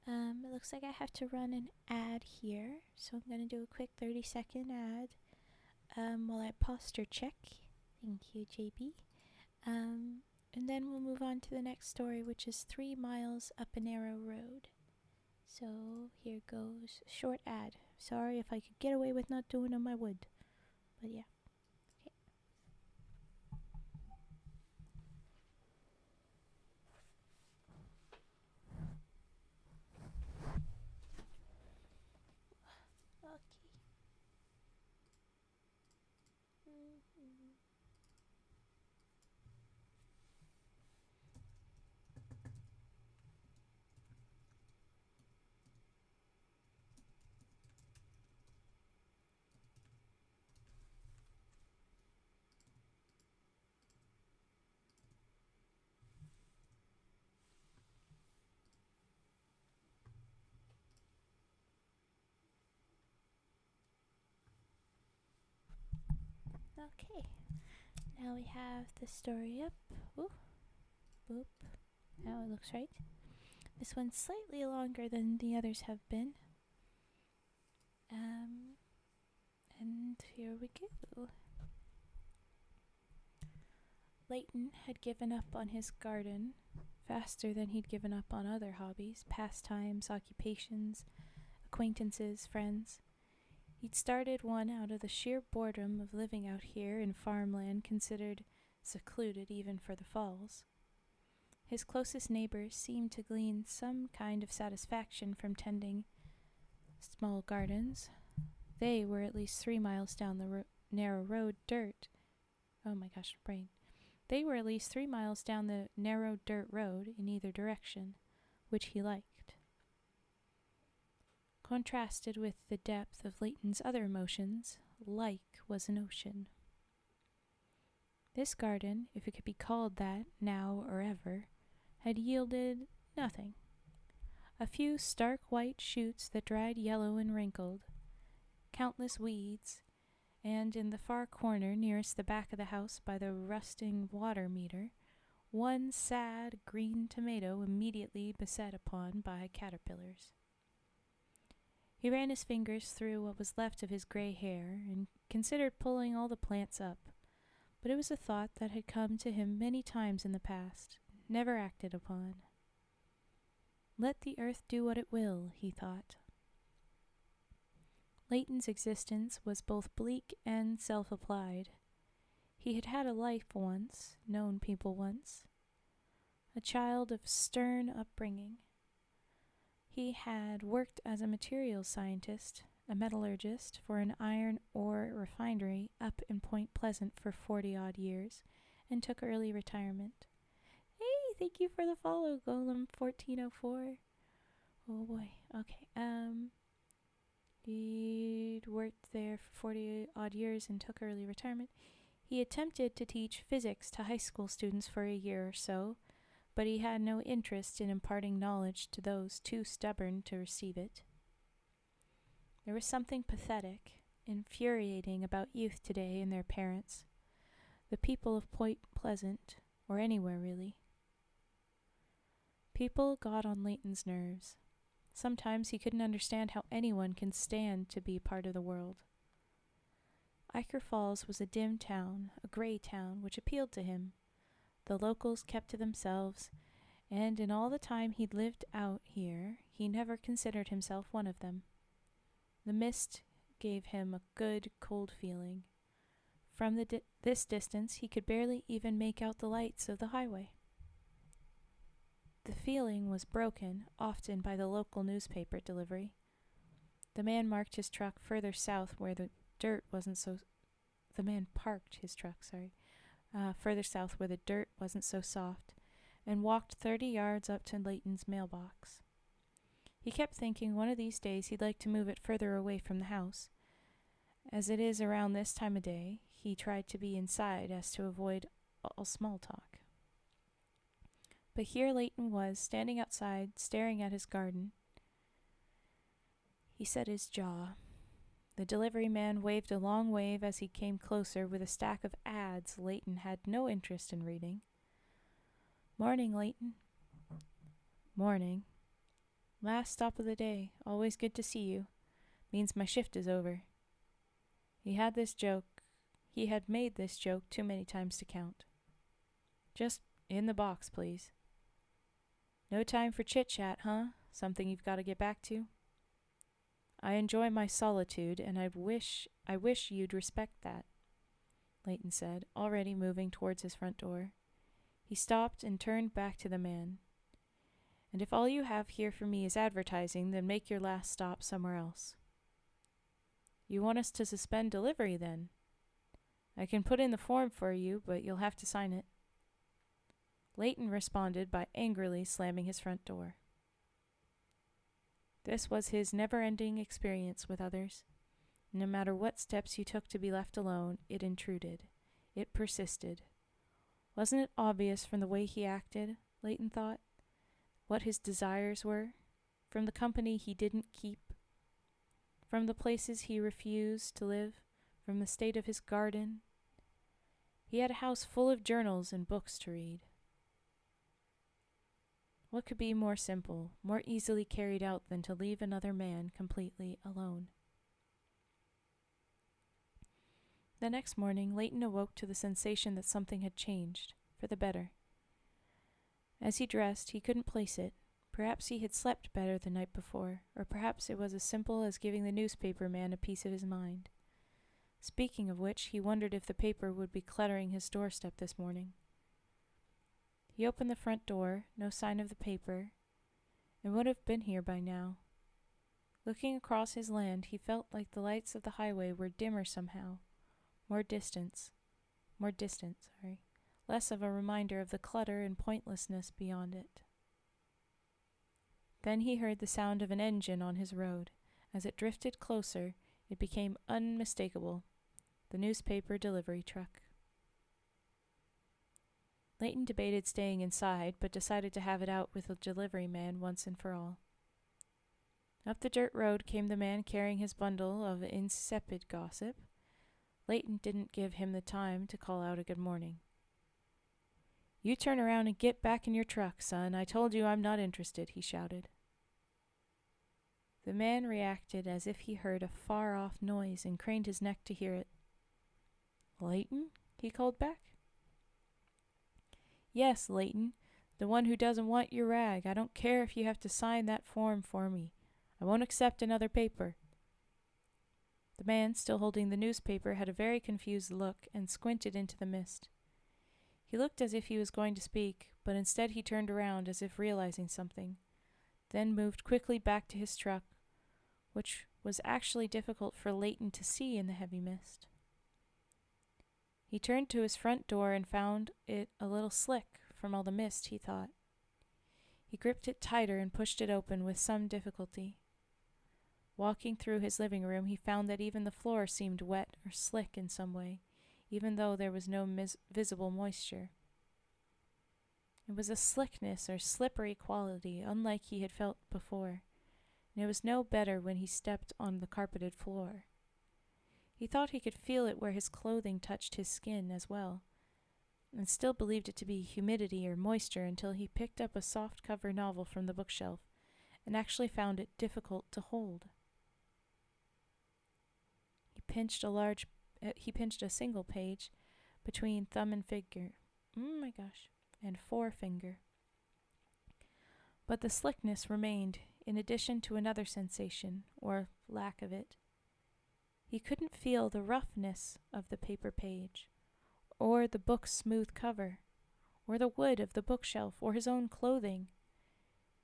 It looks like I have to run an ad here, so I'm going to do a quick 30-second ad while I posture check. Thank you, JB. And then we'll move on to the next story, which is 3 miles up a narrow road. So here goes. Short ad. Sorry, if I could get away with not doing them, I would. But yeah. Okay. Okay. Now we have the story up. Ooh. Boop. Now it looks right. This one's slightly longer than the others have been. And here we go. Layton had given up on his garden faster than he'd given up on other hobbies, pastimes, occupations, acquaintances, friends. He'd started one out of the sheer boredom of living out here in farmland considered secluded even for the falls. His closest neighbors seemed to glean some kind of satisfaction from tending small gardens. They were at least 3 miles down the narrow road dirt. Oh my gosh, brain. They were at least 3 miles down the narrow dirt road in either direction, which he liked. Contrasted with the depth of Layton's other emotions, like was an ocean. This garden, if it could be called that now or ever, had yielded nothing. A few stark white shoots that dried yellow and wrinkled, countless weeds, and in the far corner nearest the back of the house by the rusting water meter, one sad green tomato immediately beset upon by caterpillars. He ran his fingers through what was left of his gray hair and considered pulling all the plants up, but it was a thought that had come to him many times in the past, never acted upon. Let the earth do what it will, he thought. Layton's existence was both bleak and self-applied. He had had a life once, known people once, a child of stern upbringing. He had worked as a materials scientist, a metallurgist for an iron ore refinery up in Point Pleasant for 40-odd years, and took early retirement. Hey, thank you for the follow, Golem1404. Oh boy, okay. He'd worked there for 40-odd years and took early retirement. He attempted to teach physics to high school students for a year or so, but he had no interest in imparting knowledge to those too stubborn to receive it. There was something pathetic, infuriating about youth today and their parents, the people of Point Pleasant, or anywhere really. People got on Layton's nerves. Sometimes he couldn't understand how anyone can stand to be part of the world. Ichor Falls was a dim town, a gray town, which appealed to him. The locals kept to themselves, and in all the time he'd lived out here, he never considered himself one of them. The mist gave him a good, cold feeling. From this distance, he could barely even make out the lights of the highway. The feeling was broken, often by the local newspaper delivery. The man parked his truck further south where the dirt wasn't so soft, and walked 30 yards up to Layton's mailbox. He kept thinking one of these days he'd like to move it further away from the house. As it is around this time of day, he tried to be inside as to avoid all small talk. But here Layton was, standing outside, staring at his garden. He set his jaw. The delivery man waved a long wave as he came closer with a stack of ads Layton had no interest in reading. "Morning, Layton." Morning. Last stop of the day. Always good to see you. Means my shift is over. He had made this joke too many times to count. Just in the box, please. No time for chit-chat, huh? Something you've got to get back to? I enjoy my solitude, and I wish you'd respect that, Leighton said, already moving towards his front door. He stopped and turned back to the man. And if all you have here for me is advertising, then make your last stop somewhere else. You want us to suspend delivery, then? I can put in the form for you, but you'll have to sign it. Leighton responded by angrily slamming his front door. This was his never-ending experience with others. No matter what steps he took to be left alone, it intruded. It persisted. Wasn't it obvious from the way he acted, Leighton thought, what his desires were, from the company he didn't keep, from the places he refused to live, from the state of his garden? He had a house full of journals and books to read. What could be more simple, more easily carried out than to leave another man completely alone? The next morning, Leighton awoke to the sensation that something had changed, for the better. As he dressed, he couldn't place it. Perhaps he had slept better the night before, or perhaps it was as simple as giving the newspaper man a piece of his mind. Speaking of which, he wondered if the paper would be cluttering his doorstep this morning. He opened the front door, no sign of the paper, and would have been here by now. Looking across his land, he felt like the lights of the highway were dimmer somehow, more distant, less of a reminder of the clutter and pointlessness beyond it. Then he heard the sound of an engine on his road. As it drifted closer, it became unmistakable. The newspaper delivery truck. Leighton debated staying inside, but decided to have it out with the delivery man once and for all. Up the dirt road came the man carrying his bundle of insipid gossip. Leighton didn't give him the time to call out a good morning. "You turn around and get back in your truck, son. I told you I'm not interested," he shouted. The man reacted as if he heard a far-off noise and craned his neck to hear it. "Leighton?" he called back. "Yes, Leighton, the one who doesn't want your rag. I don't care if you have to sign that form for me. I won't accept another paper." The man, still holding the newspaper, had a very confused look and squinted into the mist. He looked as if he was going to speak, but instead he turned around as if realizing something, then moved quickly back to his truck, which was actually difficult for Leighton to see in the heavy mist. He turned to his front door and found it a little slick from all the mist, he thought. He gripped it tighter and pushed it open with some difficulty. Walking through his living room, he found that even the floor seemed wet or slick in some way, even though there was no visible moisture. It was a slickness or slippery quality unlike he had felt before, and it was no better when he stepped on the carpeted floor. He thought he could feel it where his clothing touched his skin as well, and still believed it to be humidity or moisture until he picked up a soft-cover novel from the bookshelf and actually found it difficult to hold. He pinched a single page between thumb and and forefinger. But the slickness remained, in addition to another sensation, or lack of it. He couldn't feel the roughness of the paper page, or the book's smooth cover, or the wood of the bookshelf, or his own clothing.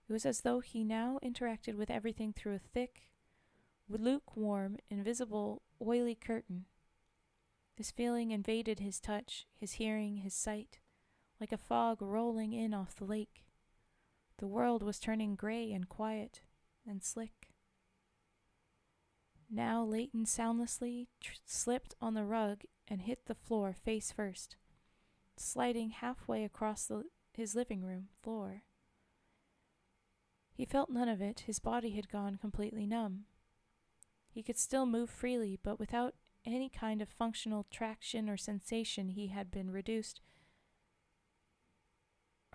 It was as though he now interacted with everything through a thick, lukewarm, invisible, oily curtain. This feeling invaded his touch, his hearing, his sight, like a fog rolling in off the lake. The world was turning gray and quiet and slick. Now Leighton soundlessly slipped on the rug and hit the floor face first, sliding halfway across his living room floor. He felt none of it. His body had gone completely numb. He could still move freely, but without any kind of functional traction or sensation. He had been reduced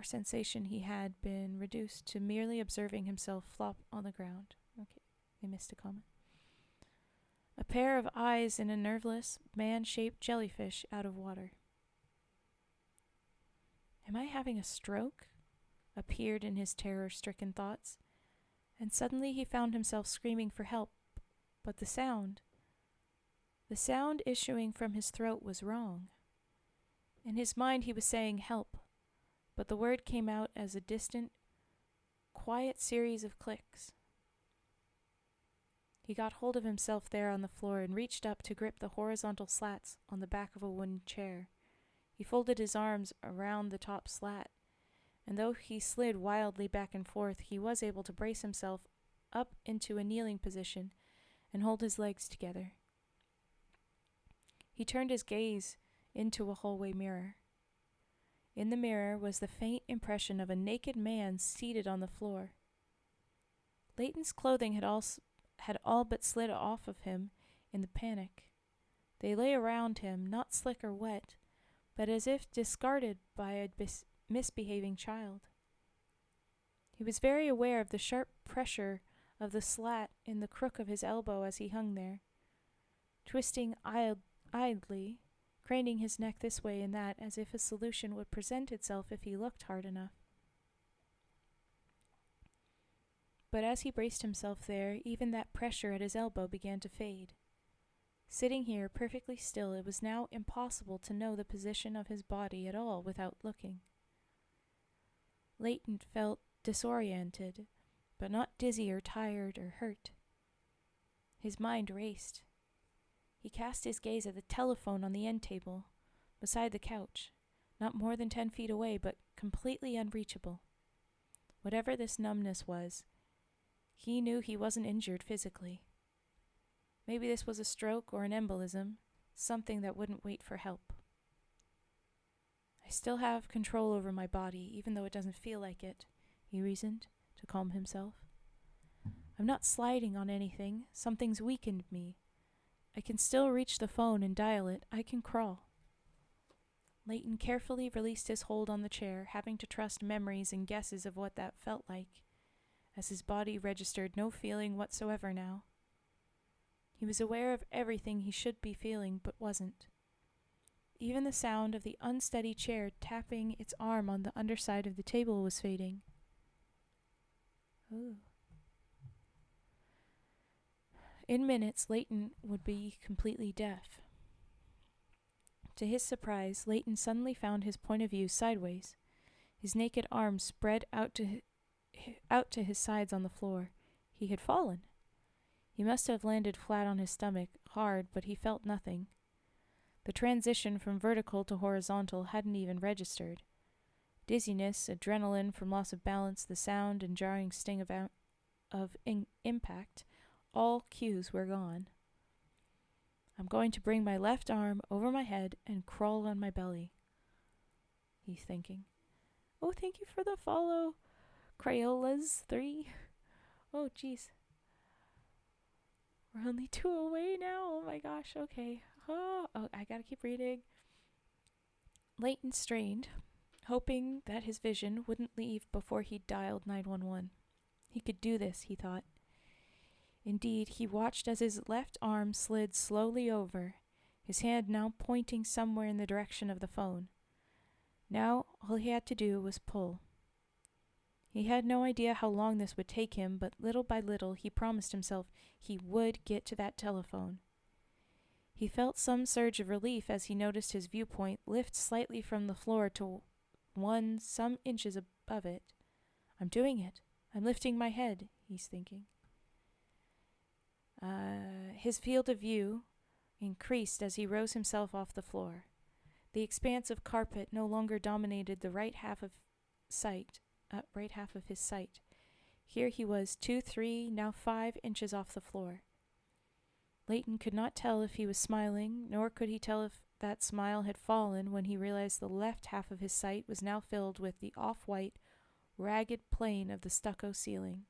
or sensation he had been reduced to merely observing himself flop on the ground. Okay, I missed a comment. A pair of eyes in a nerveless, man-shaped jellyfish out of water. Am I having a stroke? Appeared in his terror-stricken thoughts, and suddenly he found himself screaming for help, but the sound issuing from his throat was wrong. In his mind he was saying help, but the word came out as a distant, quiet series of clicks. He got hold of himself there on the floor and reached up to grip the horizontal slats on the back of a wooden chair. He folded his arms around the top slat, and though he slid wildly back and forth, he was able to brace himself up into a kneeling position and hold his legs together. He turned his gaze into a hallway mirror. In the mirror was the faint impression of a naked man seated on the floor. Leighton's clothing had all but slid off of him in the panic. They lay around him, not slick or wet, but as if discarded by a misbehaving child. He was very aware of the sharp pressure of the slat in the crook of his elbow as he hung there, twisting idly, craning his neck this way and that as if a solution would present itself if he looked hard enough. But as he braced himself there, even that pressure at his elbow began to fade. Sitting here perfectly still, it was now impossible to know the position of his body at all without looking. Leighton felt disoriented, but not dizzy or tired or hurt. His mind raced. He cast his gaze at the telephone on the end table, beside the couch, not more than 10 feet away, but completely unreachable. Whatever this numbness was, he knew he wasn't injured physically. Maybe this was a stroke or an embolism, something that wouldn't wait for help. I still have control over my body, even though it doesn't feel like it, he reasoned, to calm himself. I'm not sliding on anything. Something's weakened me. I can still reach the phone and dial it. I can crawl. Leighton carefully released his hold on the chair, having to trust memories and guesses of what that felt like, as his body registered no feeling whatsoever now. He was aware of everything he should be feeling, but wasn't. Even the sound of the unsteady chair tapping its arm on the underside of the table was fading. Ooh. In minutes, Leighton would be completely deaf. To his surprise, Leighton suddenly found his point of view sideways, his naked arms spread out to his sides on the floor. He had fallen. He must have landed flat on his stomach, hard, but he felt nothing. The transition from vertical to horizontal hadn't even registered. Dizziness, adrenaline from loss of balance, the sound and jarring sting of impact, all cues were gone. I'm going to bring my left arm over my head and crawl on my belly, he's thinking. Oh, thank you for the follow, Crayolas3. Oh, jeez. We're only 2 away now. Oh my gosh, okay. Oh, I gotta keep reading. Leighton strained, hoping that his vision wouldn't leave before he dialed 911. He could do this, he thought. Indeed, he watched as his left arm slid slowly over, his hand now pointing somewhere in the direction of the phone. Now, all he had to do was pull. He had no idea how long this would take him, but little by little he promised himself he would get to that telephone. He felt some surge of relief as he noticed his viewpoint lift slightly from the floor to some inches above it. I'm doing it. I'm lifting my head, he's thinking. His field of view increased as he rose himself off the floor. The expanse of carpet no longer dominated the right half of his sight. Here he was 2, 3, now 5 inches off the floor. Leighton could not tell if he was smiling, nor could he tell if that smile had fallen when he realized the left half of his sight was now filled with the off-white, ragged plane of the stucco ceiling.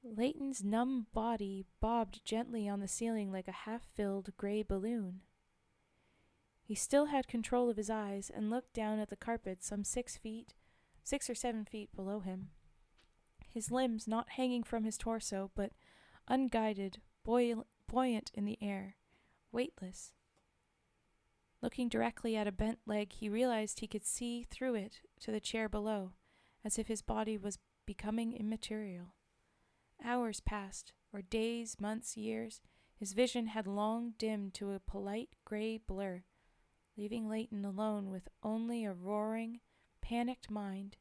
Leighton's numb body bobbed gently on the ceiling like a half-filled gray balloon. He still had control of his eyes and looked down at the carpet some 6 or 7 feet below him. His limbs not hanging from his torso, but unguided, buoyant in the air, weightless. Looking directly at a bent leg, he realized he could see through it to the chair below, as if his body was becoming immaterial. Hours passed, or days, months, years. His vision had long dimmed to a polite gray blur, leaving Leighton alone with only a roaring, panicked mind,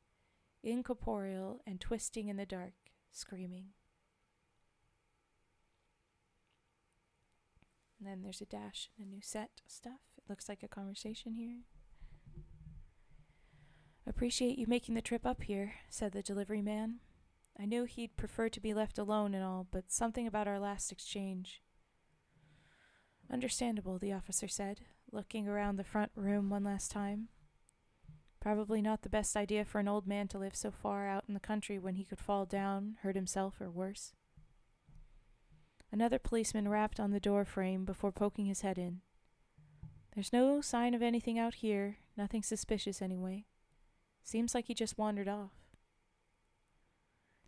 incorporeal and twisting in the dark, screaming. And then there's a dash and a new set stuff. It looks like a conversation here. "Appreciate you making the trip up here," said the delivery man. "I knew he'd prefer to be left alone and all, but something about our last exchange." "Understandable," the officer said, looking around the front room one last time. "Probably not the best idea for an old man to live so far out in the country when he could fall down, hurt himself, or worse." Another policeman rapped on the door frame before poking his head in. "There's no sign of anything out here, nothing suspicious anyway. Seems like he just wandered off."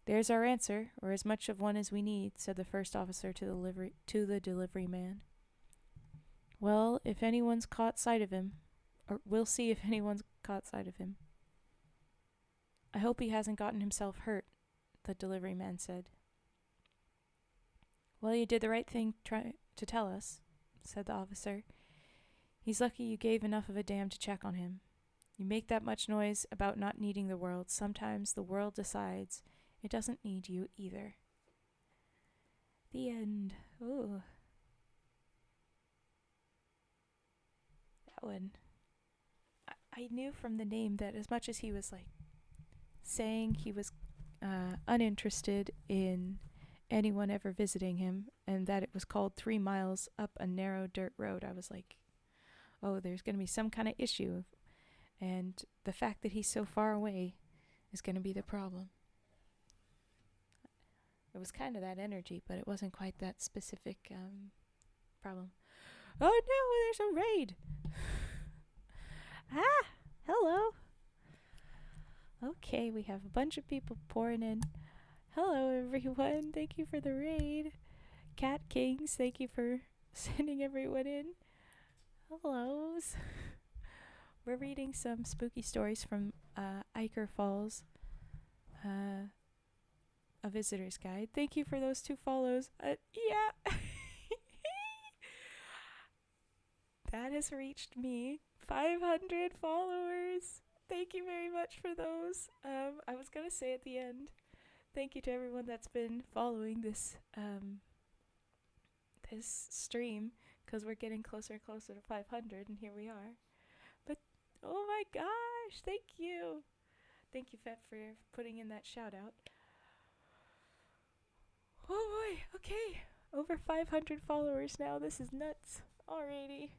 "There's our answer, or as much of one as we need," said the first officer to the delivery man. "Well, if anyone's caught sight of him, or we'll see if anyone's caught sight of him." "I hope he hasn't gotten himself hurt," the delivery man said. "Well, you did the right thing to tell us," said the officer. "He's lucky you gave enough of a damn to check on him. You make that much noise about not needing the world. Sometimes the world decides it doesn't need you either." The end. Ooh. That one. I knew from the name that as much as he was like saying he was uninterested in anyone ever visiting him, and that it was called 3 miles up a narrow dirt road, I was like, oh, there's going to be some kind of issue. And the fact that he's so far away is going to be the problem. It was kind of that energy, but it wasn't quite that specific problem. Oh no, there's a raid! Ah, hello. Okay, we have a bunch of people pouring in. Hello, everyone. Thank you for the raid. Cat Kings, thank you for sending everyone in. Hellos. We're reading some spooky stories from Ichor Falls, a visitor's guide. Thank you for those 2 follows. Yeah. That has reached me. 500 followers. Thank you very much for those. I was going to say at the end, thank you to everyone that's been following this this stream, because we're getting closer and closer to 500, and here we are. But, oh my gosh, thank you. Thank you, Fet, for putting in that shout out. Oh boy, okay. Over 500 followers now. This is nuts. Alrighty.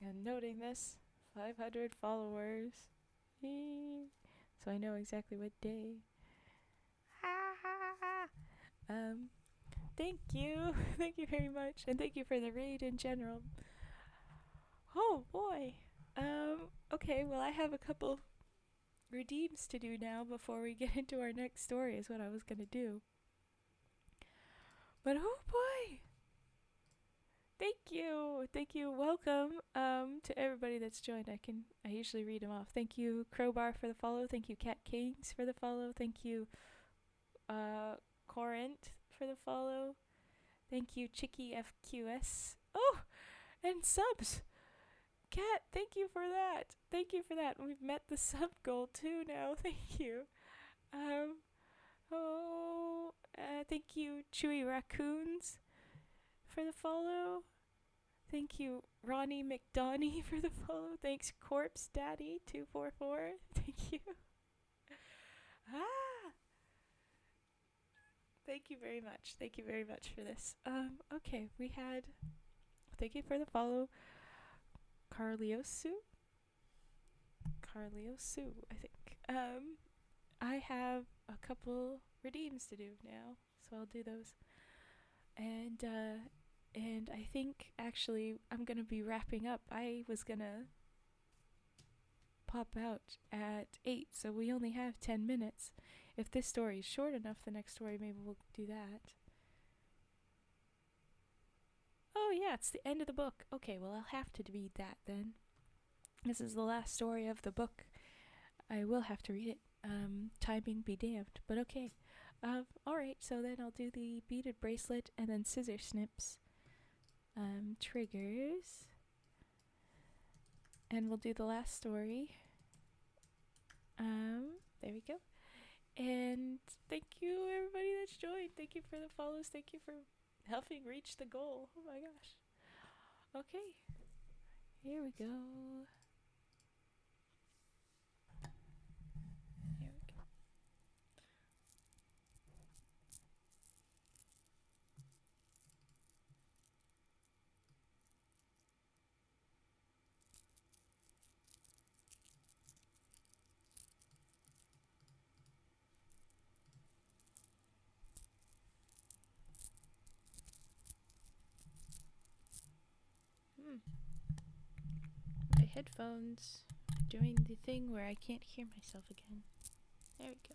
And noting this, 500 followers. So I know exactly what day. Thank you. Thank you very much. And thank you for the raid in general. Oh boy. Okay, well I have a couple redeems to do now before we get into our next story is what I was gonna do. But oh boy. Thank you, welcome to everybody that's joined. I usually read them off. Thank you, Crowbar, for the follow. Thank you, Cat Kings, for the follow. Thank you, Corinth, for the follow. Thank you, Chicky FQS. Oh, and subs. Cat, thank you for that. Thank you for that. We've met the sub goal too now. Thank you. Thank you, Chewy Raccoons, for the follow. Thank you, Ronnie McDowney, for the follow. Thanks, Corpse Daddy 244. Thank you. Thank you very much. Thank you very much for this. Okay, we had. Thank you for the follow, Carliosu, I think. I have a couple redeems to do now, so I'll do those. And And I think actually I'm gonna be wrapping up. I was gonna pop out at 8, so we only have 10 minutes. If this story is short enough, the next story maybe we'll do that. Oh yeah, it's the end of the book. Okay, well I'll have to read that then. This is the last story of the book. I will have to read it. Timing be damned, but okay. Alright, so then I'll do the beaded bracelet and then scissor snips. Triggers. And we'll do the last story. There we go. And thank you everybody that's joined. Thank you for the follows. Thank you for helping reach the goal. Oh my gosh. Okay. Here we go. Here we go. My headphones are doing the thing where I can't hear myself again. There we go.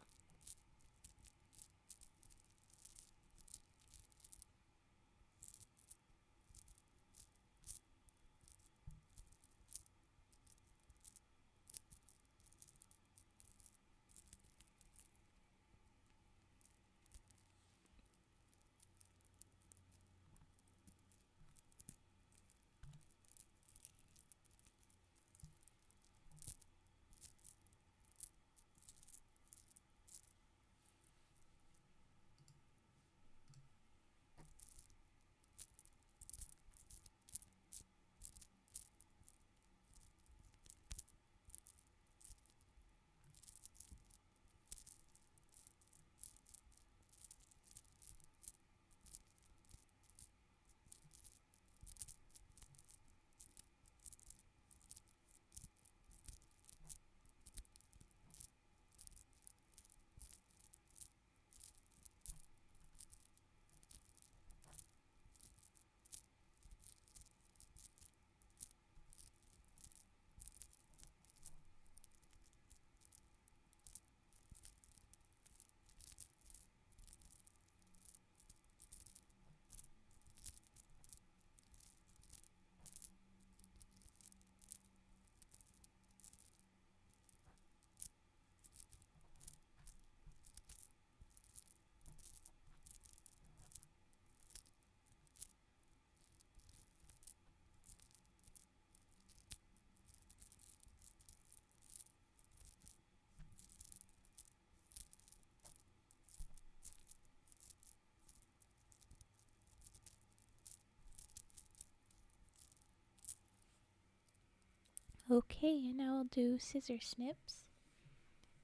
Okay, and now I'll do scissor snips.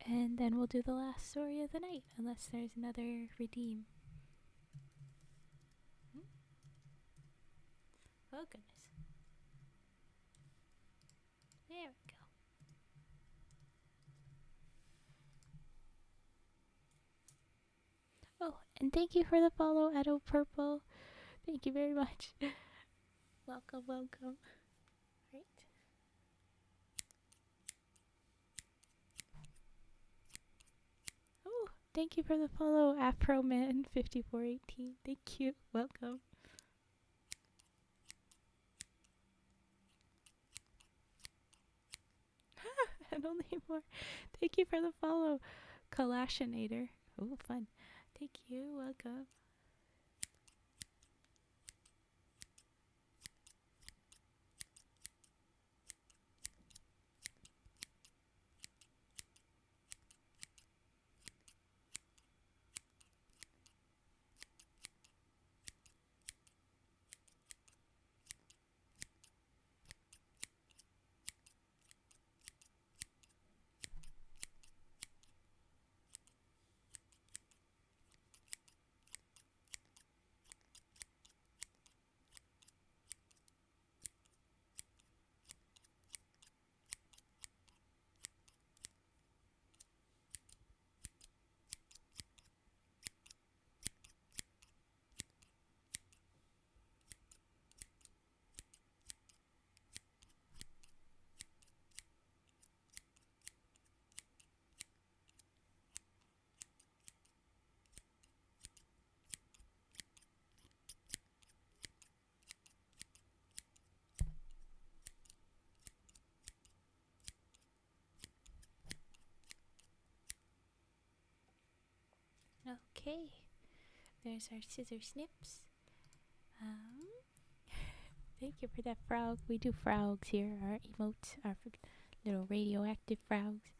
And then we'll do the last story of the night, unless there's another redeem. Oh, goodness. There we go. Oh, and thank you for the follow, Edo Purple. Thank you very much. Welcome, welcome. Right. Oh, thank you for the follow, AfroMan5418. Thank you. Welcome. And only more. Thank you for the follow, Kalashinator. Oh, fun. Thank you. Welcome. Okay, there's our scissor snips. Thank you for that frog. We do frogs here, our emotes, our little radioactive frogs.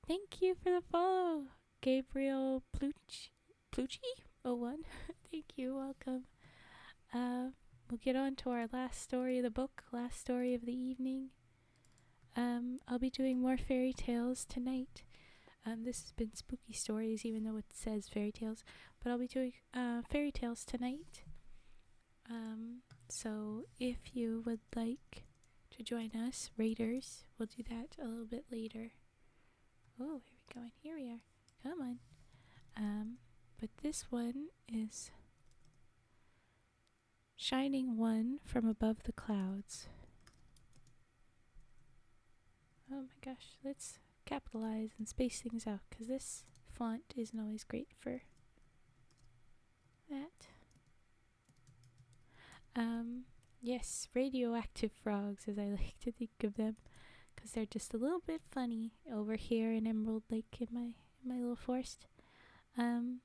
Thank you for the follow, Gabriel Plucci01. Thank you, welcome. We'll get on to our last story of the book, last story of the evening. I'll be doing more fairy tales tonight. This has been spooky stories, even though it says fairy tales, but I'll be doing fairy tales tonight. So if you would like to join us, Raiders, we'll do that a little bit later. Oh, here we go, and here we are. Come on. But this one is Shining One from Above the Clouds. Oh my gosh, let's capitalize and space things out, because this font isn't always great for that. Yes, radioactive frogs, as I like to think of them, because they're just a little bit funny over here in Emerald Lake in my little forest. Oh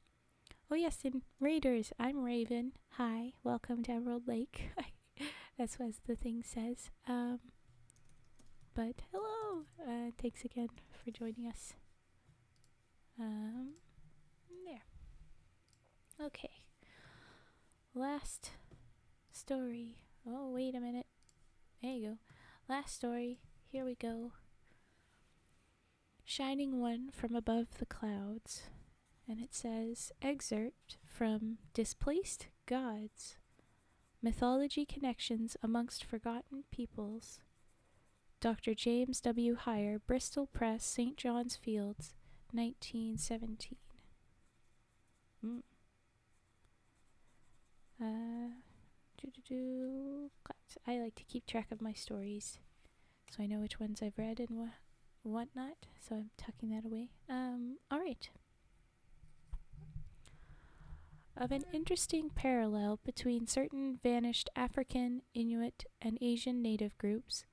yes, and Raiders, I'm Raven. Hi, welcome to Emerald Lake. That's what the thing says. But hello, thanks again for joining us. There. Okay. Last story. Oh, wait a minute. There you go. Last story. Here we go. Shining One from Above the Clouds. And it says, excerpt from Displaced Gods. Mythology Connections Amongst Forgotten Peoples. Dr. James W. Heyer, Bristol Press, St. John's Fields, 1917. I like to keep track of my stories, so I know which ones I've read and whatnot, so I'm tucking that away. Alright. Of an interesting parallel between certain vanished African, Inuit, and Asian native groups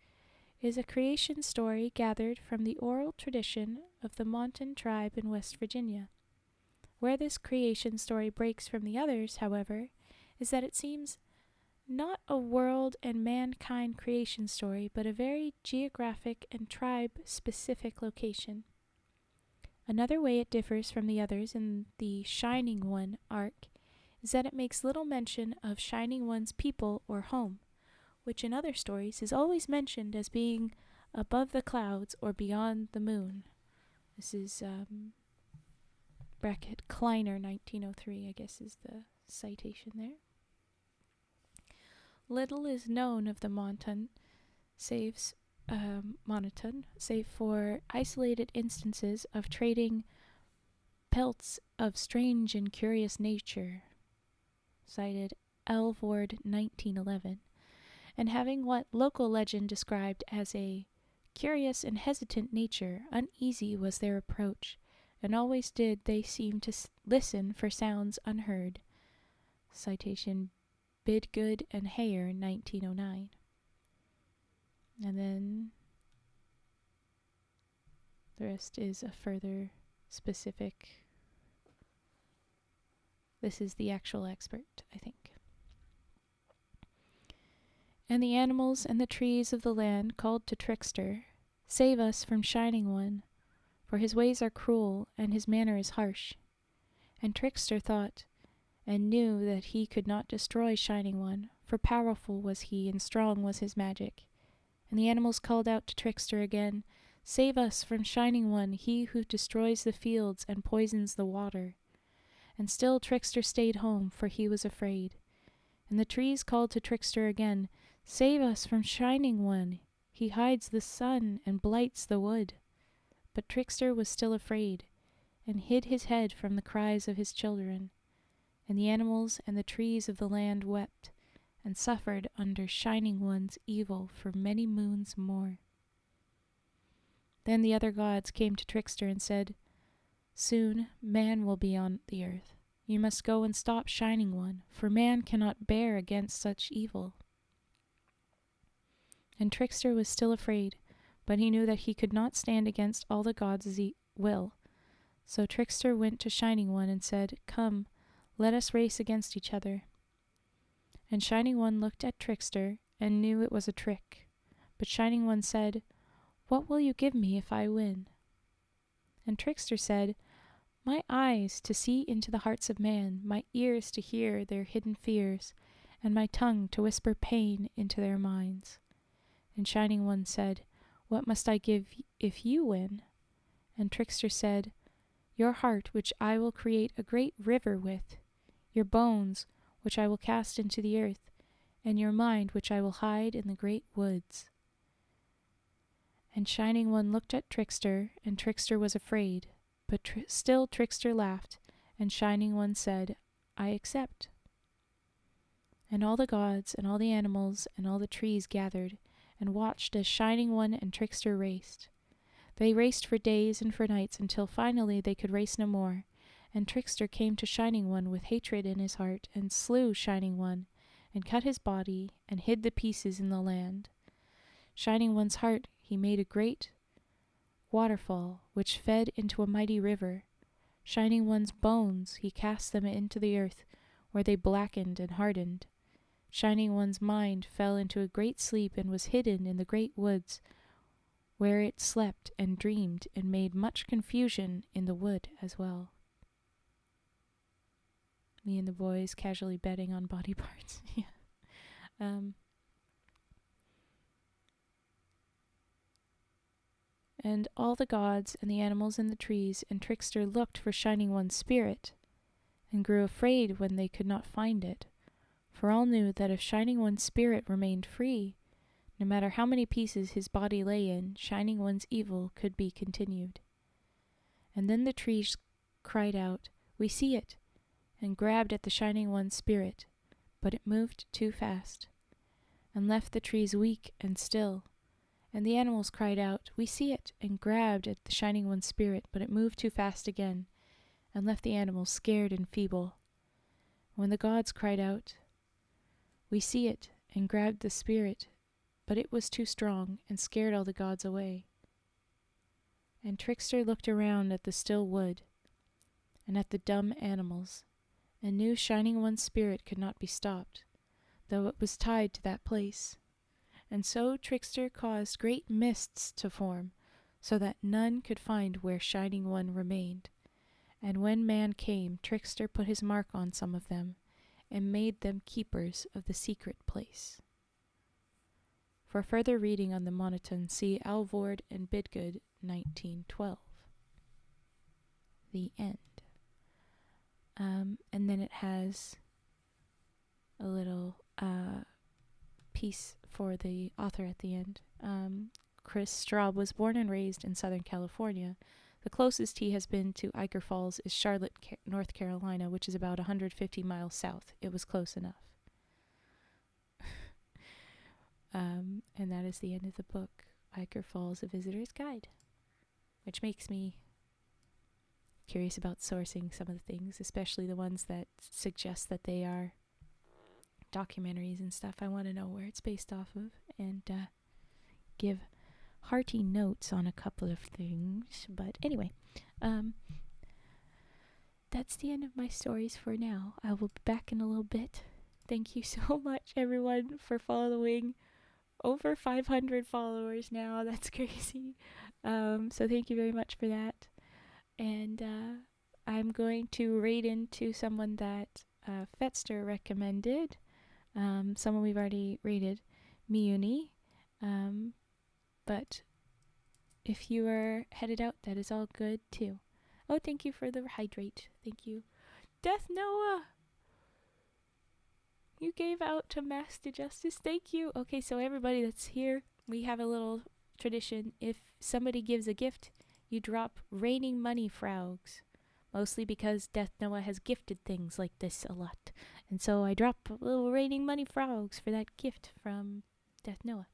is a creation story gathered from the oral tradition of the Mountain tribe in West Virginia. Where this creation story breaks from the others, however, is that it seems not a world and mankind creation story, but a very geographic and tribe-specific location. Another way it differs from the others in the Shining One arc is that it makes little mention of Shining One's people or home, which in other stories is always mentioned as being above the clouds or beyond the moon. This is bracket Kleiner 1903, I guess is the citation there. Little is known of the Monoton, save for isolated instances of trading pelts of strange and curious nature, cited Elvord 1911, and having what local legend described as a curious and hesitant nature. Uneasy was their approach, and always did they seem to listen for sounds unheard. Citation Bidgood and Heyer, 1909. And then the rest is a further specific. This is the actual expert, I think. And the animals and the trees of the land called to Trickster, "Save us from Shining One, for his ways are cruel and his manner is harsh." And Trickster thought and knew that he could not destroy Shining One, for powerful was he and strong was his magic. And the animals called out to Trickster again, "Save us from Shining One, he who destroys the fields and poisons the water." And still Trickster stayed home, for he was afraid. And the trees called to Trickster again, "Save us from Shining One, he hides the sun and blights the wood." But Trickster was still afraid, and hid his head from the cries of his children. And the animals and the trees of the land wept, and suffered under Shining One's evil for many moons more. Then the other gods came to Trickster and said, "Soon man will be on the earth. You must go and stop Shining One, for man cannot bear against such evil." And Trickster was still afraid, but he knew that he could not stand against all the gods' will. So Trickster went to Shining One and said, "Come, let us race against each other." And Shining One looked at Trickster and knew it was a trick. But Shining One said, "What will you give me if I win?" And Trickster said, "My eyes to see into the hearts of man, my ears to hear their hidden fears, and my tongue to whisper pain into their minds." And Shining One said, "What must I give if you win?" And Trickster said, "Your heart, which I will create a great river with, your bones, which I will cast into the earth, and your mind, which I will hide in the great woods." And Shining One looked at Trickster, and Trickster was afraid, but still Trickster laughed, and Shining One said, "I accept." And all the gods and all the animals and all the trees gathered and watched as Shining One and Trickster raced. They raced for days and for nights until finally they could race no more, and Trickster came to Shining One with hatred in his heart and slew Shining One and cut his body and hid the pieces in the land. Shining One's heart he made a great waterfall which fed into a mighty river. Shining One's bones he cast them into the earth, where they blackened and hardened. Shining One's mind fell into a great sleep and was hidden in the great woods, where it slept and dreamed and made much confusion in the wood as well. Me and the boys casually betting on body parts. And all the gods and the animals and the trees and Trickster looked for Shining One's spirit, and grew afraid when they could not find it, for all knew that if Shining One's spirit remained free, no matter how many pieces his body lay in, Shining One's evil could be continued. And then the trees cried out, "We see it," and grabbed at the Shining One's spirit, but it moved too fast, and left the trees weak and still. And the animals cried out, "We see it," and grabbed at the Shining One's spirit, but it moved too fast again, and left the animals scared and feeble. When the gods cried out, "We see it," and grabbed the spirit, but it was too strong and scared all the gods away. And Trickster looked around at the still wood and at the dumb animals, and knew Shining One's spirit could not be stopped, though it was tied to that place. And so Trickster caused great mists to form, so that none could find where Shining One remained. And when man came, Trickster put his mark on some of them, and made them keepers of the secret place. For further reading on the monotone, see Alvord and Bidgood, 1912. The end. And then it has a little piece for the author at the end. Chris Straub was born and raised in Southern California. The closest he has been to Ichor Falls is Charlotte, North Carolina, which is about 150 miles south. It was close enough. And that is the end of the book, Ichor Falls, A Visitor's Guide, which makes me curious about sourcing some of the things, especially the ones that suggest that they are documentaries and stuff. I want to know where it's based off of, and give hearty notes on a couple of things. But anyway, that's the end of my stories for now. I will be back in a little bit. Thank you so much, everyone, for following. Over 500 followers now. That's crazy. So thank you very much for that. And I'm going to raid into someone that Fetster recommended. Someone we've already rated, Miuni. But if you are headed out, that is all good too. Oh, thank you for the hydrate. Thank you. Death Noah! You gave out to Master Justice. Thank you. Okay, so everybody that's here, we have a little tradition. If somebody gives a gift, you drop raining money frogs. Mostly because Death Noah has gifted things like this a lot. And so I drop little raining money frogs for that gift from Death Noah.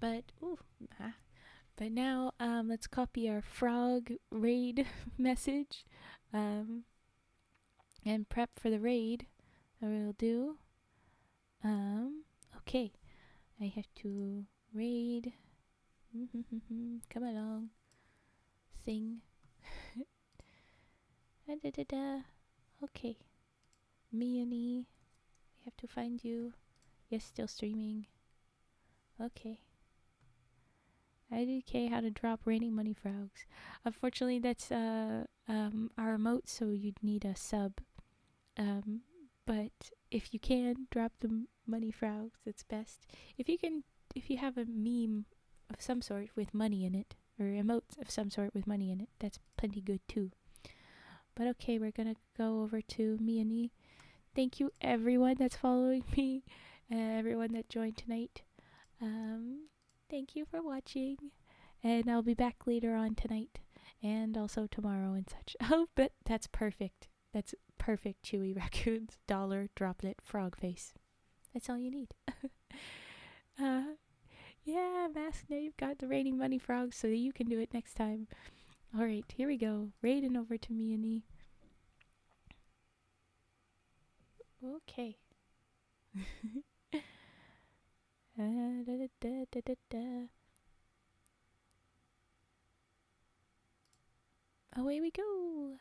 But now let's copy our frog raid message. And prep for the raid. I will do. Okay. I have to raid. Come along. thing. Okay. Me and E. We have to find you. Yes, still streaming. Okay. IDK how to drop raining money frogs. Unfortunately, that's our emote, so you'd need a sub. But if you can drop the money frogs, it's best. If you have a meme of some sort with money in it, or emotes of some sort with money in it, that's plenty good too. But okay, we're gonna go over to me and E. Thank you everyone that's following me, everyone that joined tonight. Thank you for watching, and I'll be back later on tonight, and also tomorrow and such. Oh, but that's perfect. That's perfect, Chewy Raccoon's dollar droplet frog face. That's all you need. Yeah, Mask, now you've got the raining money frogs, so you can do it next time. Alright, here we go. Raiden over to me and E. Okay. Away we go.